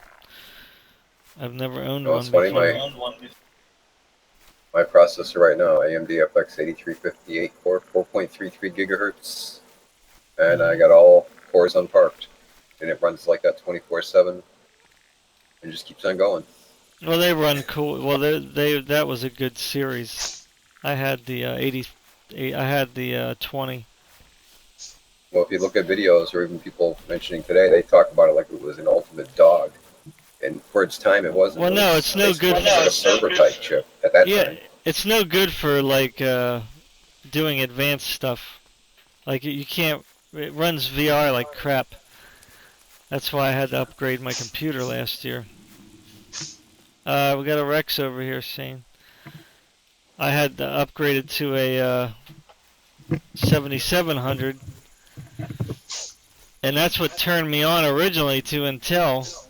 A: I've never owned one before.
C: My processor right now, AMD FX 8358 core, 4.33 gigahertz, and I got all cores unparked, and it runs like that 24/7, and just keeps on going.
A: Well, they run cool. Well, that was a good series. I had the 20.
C: Well, if you look at videos or even people mentioning today, they talk about it like it was an ultimate dog. And for its time, it wasn't.
A: Well, no, it's no good.
C: It was a server type chip at that time.
A: it's no good for like doing advanced stuff. Like you can't. It runs VR like crap. That's why I had to upgrade my computer last year. We got a Rex over here, Shane. I had to upgrade it to a 7700, and that's what turned me on originally to Intel.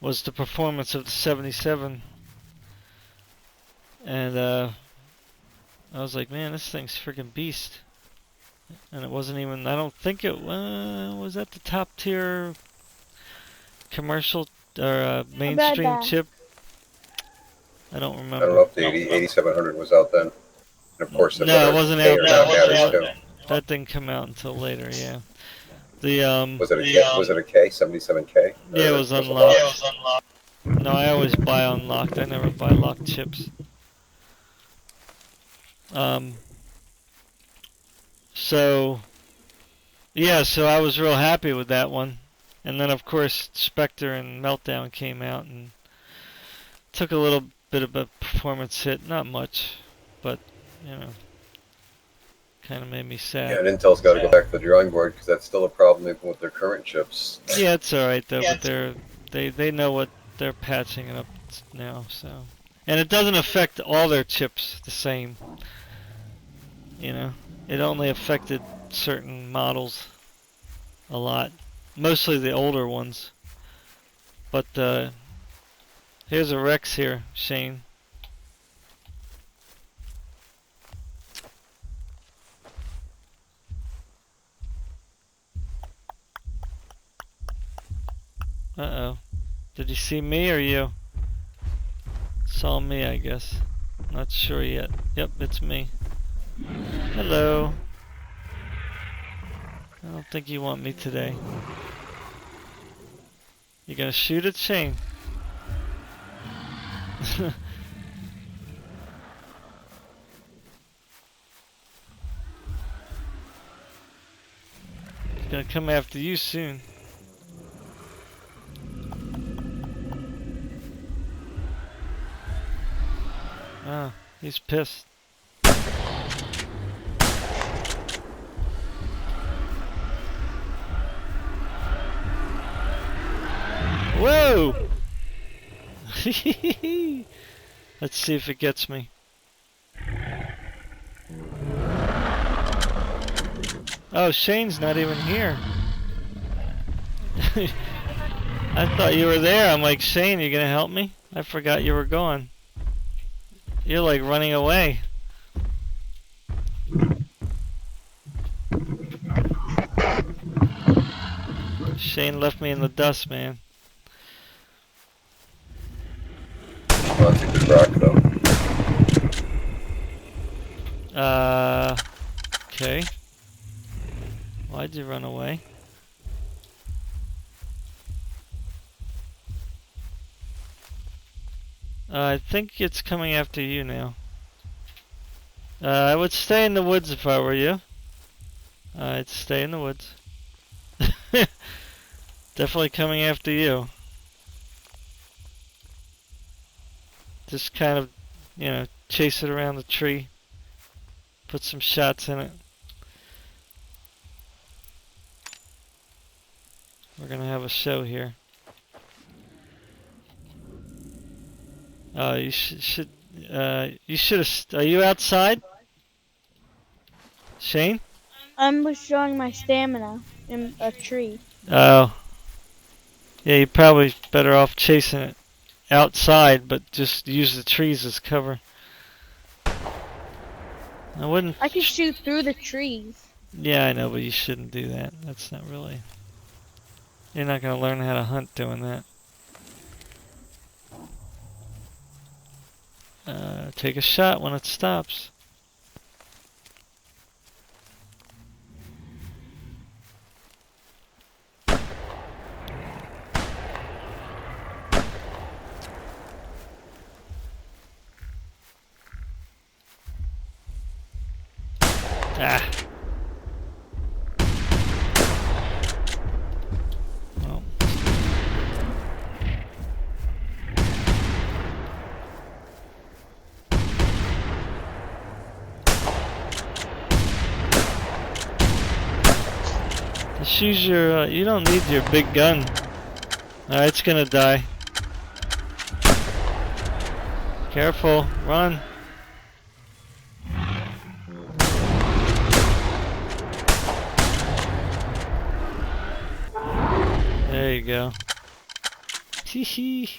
A: Was the performance of the 77, and I was like, man, this thing's freaking beast. And it wasn't even, I don't think it was at the top tier commercial or mainstream chip. I don't remember.
C: I don't know if the 8700 was out then. And of course,
A: no, it wasn't out.
C: That,
A: that didn't come out until later. Yeah. The
C: was it a K 77K?
A: Yeah, it was unlocked. No, I always buy unlocked. I never buy locked chips. So yeah, so I was real happy with that one. And then of course Spectre and Meltdown came out and took a little bit of a performance hit, not much, but you know, kind of made me sad.
C: Yeah, and Intel's got to go back to the drawing board because that's still a problem even with their current chips.
A: Yeah, it's all right though, but they know what they're patching it up now, so. And it doesn't affect all their chips the same. You know, it only affected certain models a lot, mostly the older ones. But here's a Rex here, Shane. Uh-oh. Did you see me or you? Saw me, I guess. Not sure yet. Yep, it's me. Hello. I don't think you want me today. You gonna shoot it, Shane? He's gonna come after you soon. Ah, he's pissed. Whoa! Let's see if it gets me. Oh, Shane's not even here. I thought you were there. I'm like, Shane, you gonna help me? I forgot you were gone. You're like running away. Shane left me in the dust, man.
C: Well, that's a good rock, though.
A: Okay. Why'd you run away? I think it's coming after you now. I would stay in the woods if I were you. I'd stay in the woods. Definitely coming after you. Just kind of, you know, chase it around the tree. Put some shots in it. We're gonna have a show here. You should have. Are you outside, Shane?
B: I'm withdrawing my stamina in a tree.
A: Oh. Yeah, you're probably better off chasing it outside, but just use the trees as cover. I wouldn't.
B: I can shoot through the trees.
A: Yeah, I know, but you shouldn't do that. That's not really. You're not gonna learn how to hunt doing that. Take a shot when it stops. Ah. Well. Just use your, you don't need your big gun. Alright, it's gonna die. Careful, run. There you go. Hee hee.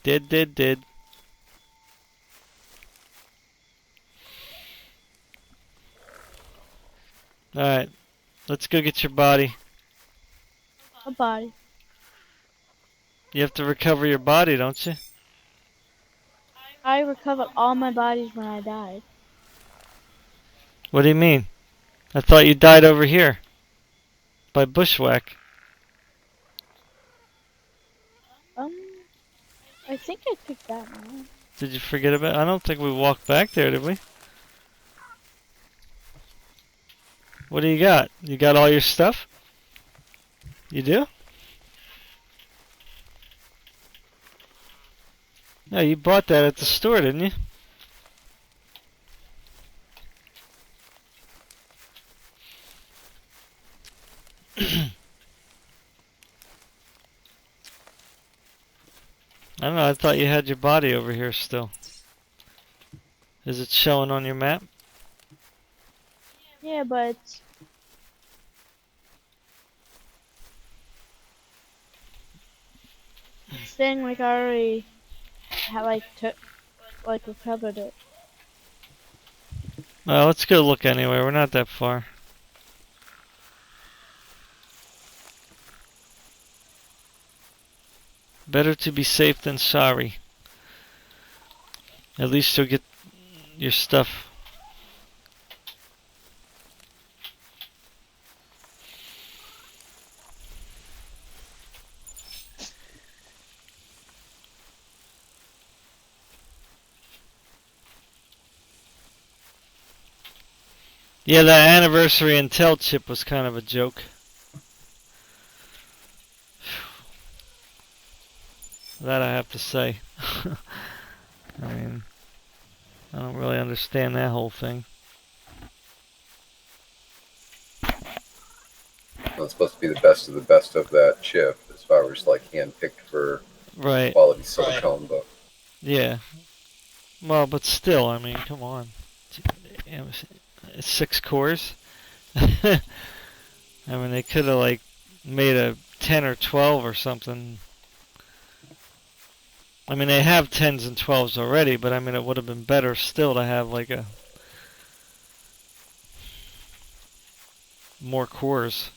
A: Did. Alright, let's go get your body.
B: A body.
A: You have to recover your body, don't you?
B: I recovered all my bodies when I died.
A: What do you mean? I thought you died over here. By bushwhack.
B: I think I picked that one.
A: Did you forget about it? I don't think we walked back there, did we? What do you got? You got all your stuff? You do? No, you bought that at the store, didn't you? I don't know, I thought you had your body over here still. Is it showing on your map?
B: Yeah, but it's saying like I already recovered it.
A: Well, let's go look anyway. We're not that far. Better to be safe than sorry. At least you'll get your stuff. Yeah, that anniversary Intel chip was kind of a joke. That I have to say. I mean, I don't really understand that whole thing.
C: Well, it's supposed to be the best of that chip, as far as like hand-picked for
A: Right.
C: quality silicone, but
A: Yeah. Well, but still, I mean, come on. It's 6 cores. I mean, they could have like made a 10 or 12 or something. I mean, they have 10s and 12s already, but I mean, it would have been better still to have like a more cores.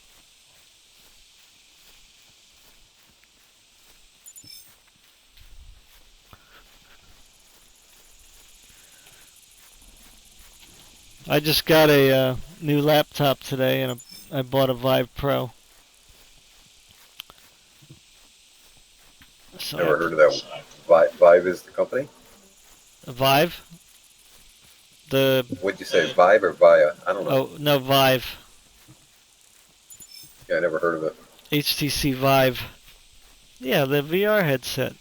A: I just got a new laptop today, and I bought a Vive Pro. So
C: never heard of that one. Vive is the company?
A: Vive? The
C: What'd you say, Vive or Via? I don't know.
A: oh no, Vive.
C: Yeah, I never heard of it.
A: HTC Vive. Yeah, the VR headset.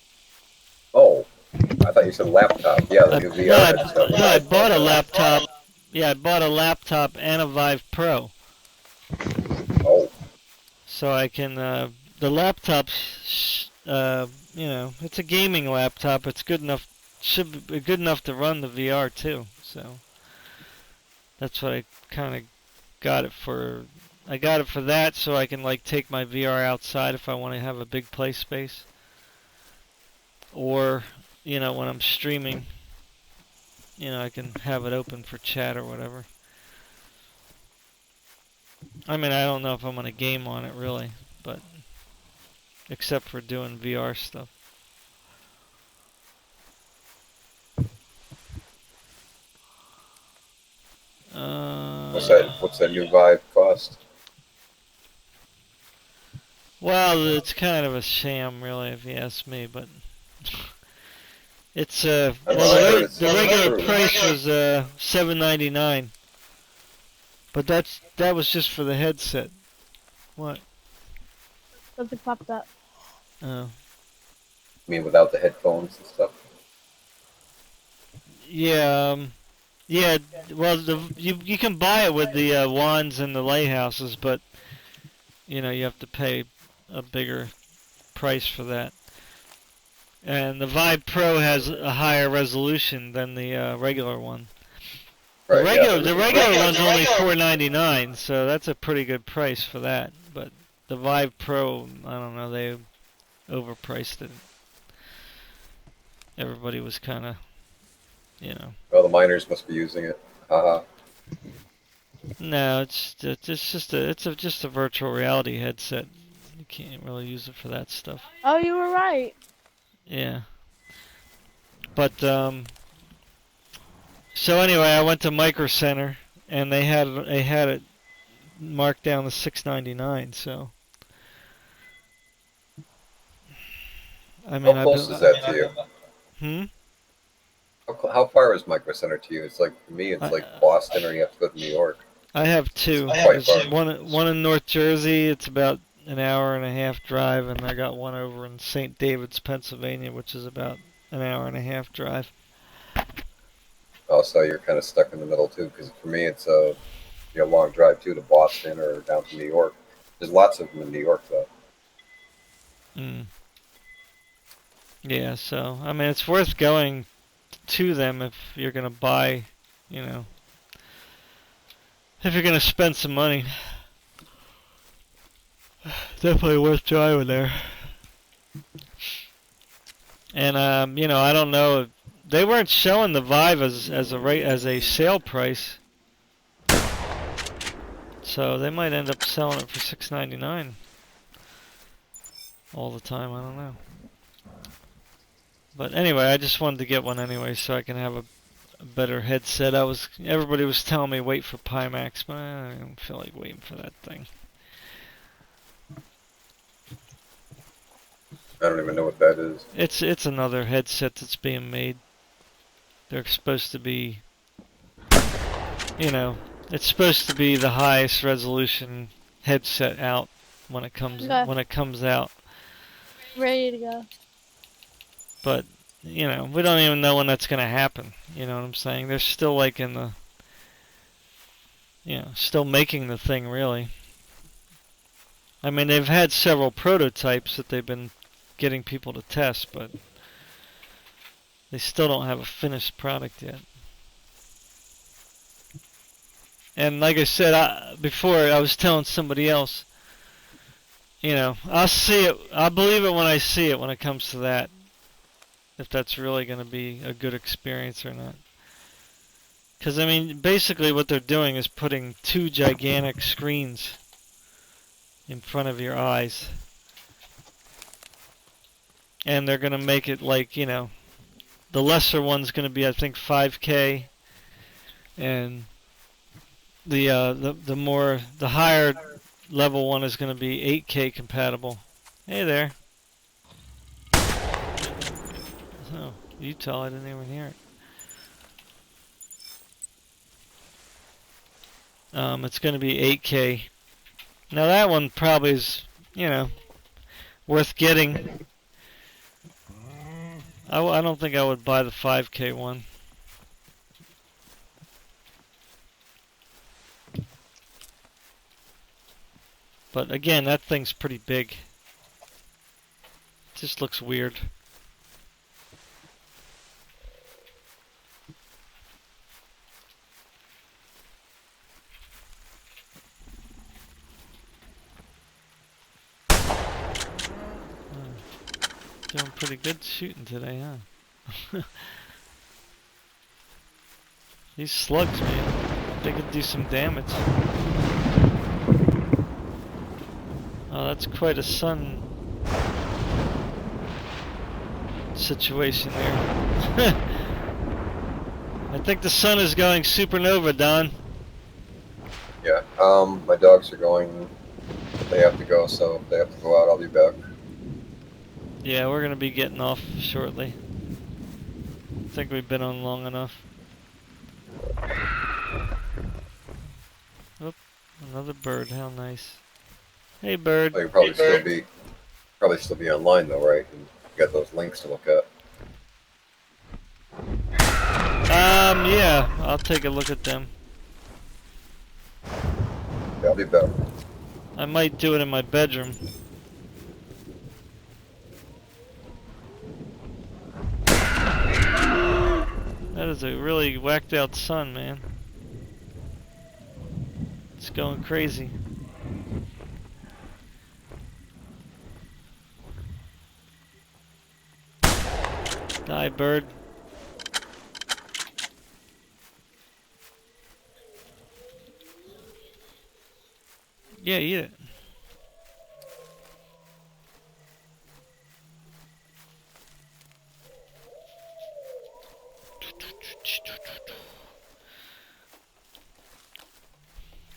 C: Oh, I thought you said laptop. Yeah, the new VR headset.
A: No, I bought a laptop. Yeah, I bought a laptop and a Vive Pro.
C: Oh,
A: So I can, the laptop's, you know, it's a gaming laptop. It's good enough, should be good enough to run the VR too. So that's what I kind of got it for. I got it for that so I can like take my VR outside if I want to have a big play space. Or, you know, when I'm streaming, you know, I can have it open for chat or whatever. I mean, I don't know if I'm going to game on it really, but except for doing VR stuff.
C: what's that new Vive cost?
A: Well, it's kind of a sham, really, if you ask me. But it's well, the regular price was $7.99, but that was just for the headset. What?
B: Something popped up.
A: Oh.
C: I mean, without the headphones and stuff?
A: Yeah. Yeah. Well, you can buy it with the wands and the lighthouses, but you know, you have to pay a bigger price for that. And the Vive Pro has a higher resolution than the regular one.
C: Right,
A: The regular one's only $499, so that's a pretty good price for that. But the Vive Pro, I don't know, they overpriced it. Everybody was kind of, you know.
C: Well, the miners must be using it. Haha.
A: No, it's just a virtual reality headset. You can't really use it for that stuff.
B: Oh, you were right.
A: Yeah. But so anyway, I went to Micro Center and they had it marked down to $699. So I mean,
C: How close is that to you? How far is Micro Center to you? It's like, for me, it's like Boston, or you have to go to New York.
A: I have two.
C: Quite far.
A: One in North Jersey. It's about an hour and a half drive, and I got one over in St. David's, Pennsylvania, which is about an hour and a half drive.
C: Oh, so you're kind of stuck in the middle too, because for me, it's a long drive too, to Boston or down to New York. There's lots of them in New York, though.
A: Yeah, so I mean, it's worth going to them if you're gonna buy, you know, if you're gonna spend some money. Definitely worth driving there. And you know, I don't know. They weren't showing the Vive as a sale price, so they might end up selling it for $699 all the time. I don't know. But anyway, I just wanted to get one anyway, so I can have a better headset. Everybody was telling me wait for Pimax, but I don't feel like waiting for that thing.
C: I don't even know what that is.
A: It's another headset that's being made. They're supposed to be, you know, it's supposed to be the highest resolution headset out when it comes out.
B: Ready to go.
A: But, you know, we don't even know when that's going to happen. You know what I'm saying? They're still like in the, you know, still making the thing really. I mean, they've had several prototypes that they've been getting people to test, but they still don't have a finished product yet. And like I said before, I was telling somebody else, you know, I'll see it, I'll believe it when I see it when it comes to that. If that's really going to be a good experience or not. Because, I mean, basically what they're doing is putting two gigantic screens in front of your eyes. And they're going to make it like, you know, the lesser one's going to be, I think, 5K. And the higher level one is going to be 8K compatible. Hey there. Oh, Utah, I didn't even hear it. It's going to be 8K. Now that one probably is, you know, worth getting. I don't think I would buy the 5K one. But again, that thing's pretty big. It just looks weird. Doing pretty good shooting today, huh? These slugs, man, they could do some damage. Oh, that's quite a sun situation there. I think the sun is going supernova, Don.
C: Yeah, my dogs are going. They have to go, so if they have to go out, I'll be back.
A: Yeah, we're gonna be getting off shortly. I think we've been on long enough. Oop, another bird, how nice. Hey bird.
C: Oh, you'll probably still be online though, right? And you got those links to look at.
A: Yeah, I'll take a look at them.
C: Yeah, I'll be back.
A: I might do it in my bedroom. That is a really whacked out sun, man. It's going crazy. Die, bird. Yeah, eat it.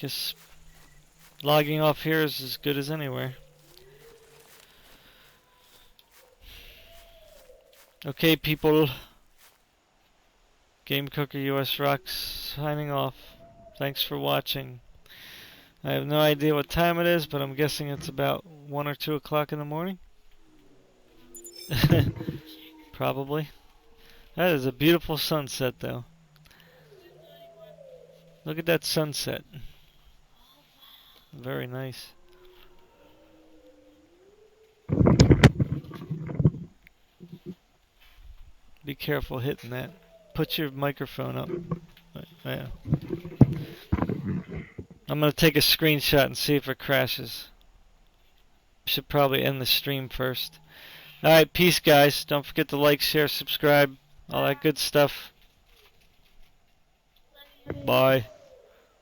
A: Guess logging off here is as good as anywhere. Okay, people. Game Cooker US Rocks signing off. Thanks for watching. I have no idea what time it is, but I'm guessing it's about 1 or 2 o'clock in the morning. Probably. That is a beautiful sunset, though. Look at that sunset. Very nice. Be careful hitting that. Put your microphone up. Yeah. I'm gonna take a screenshot and see if it crashes. Should probably end the stream first. Alright, peace guys. Don't forget to like, share, subscribe, all that good stuff. Bye.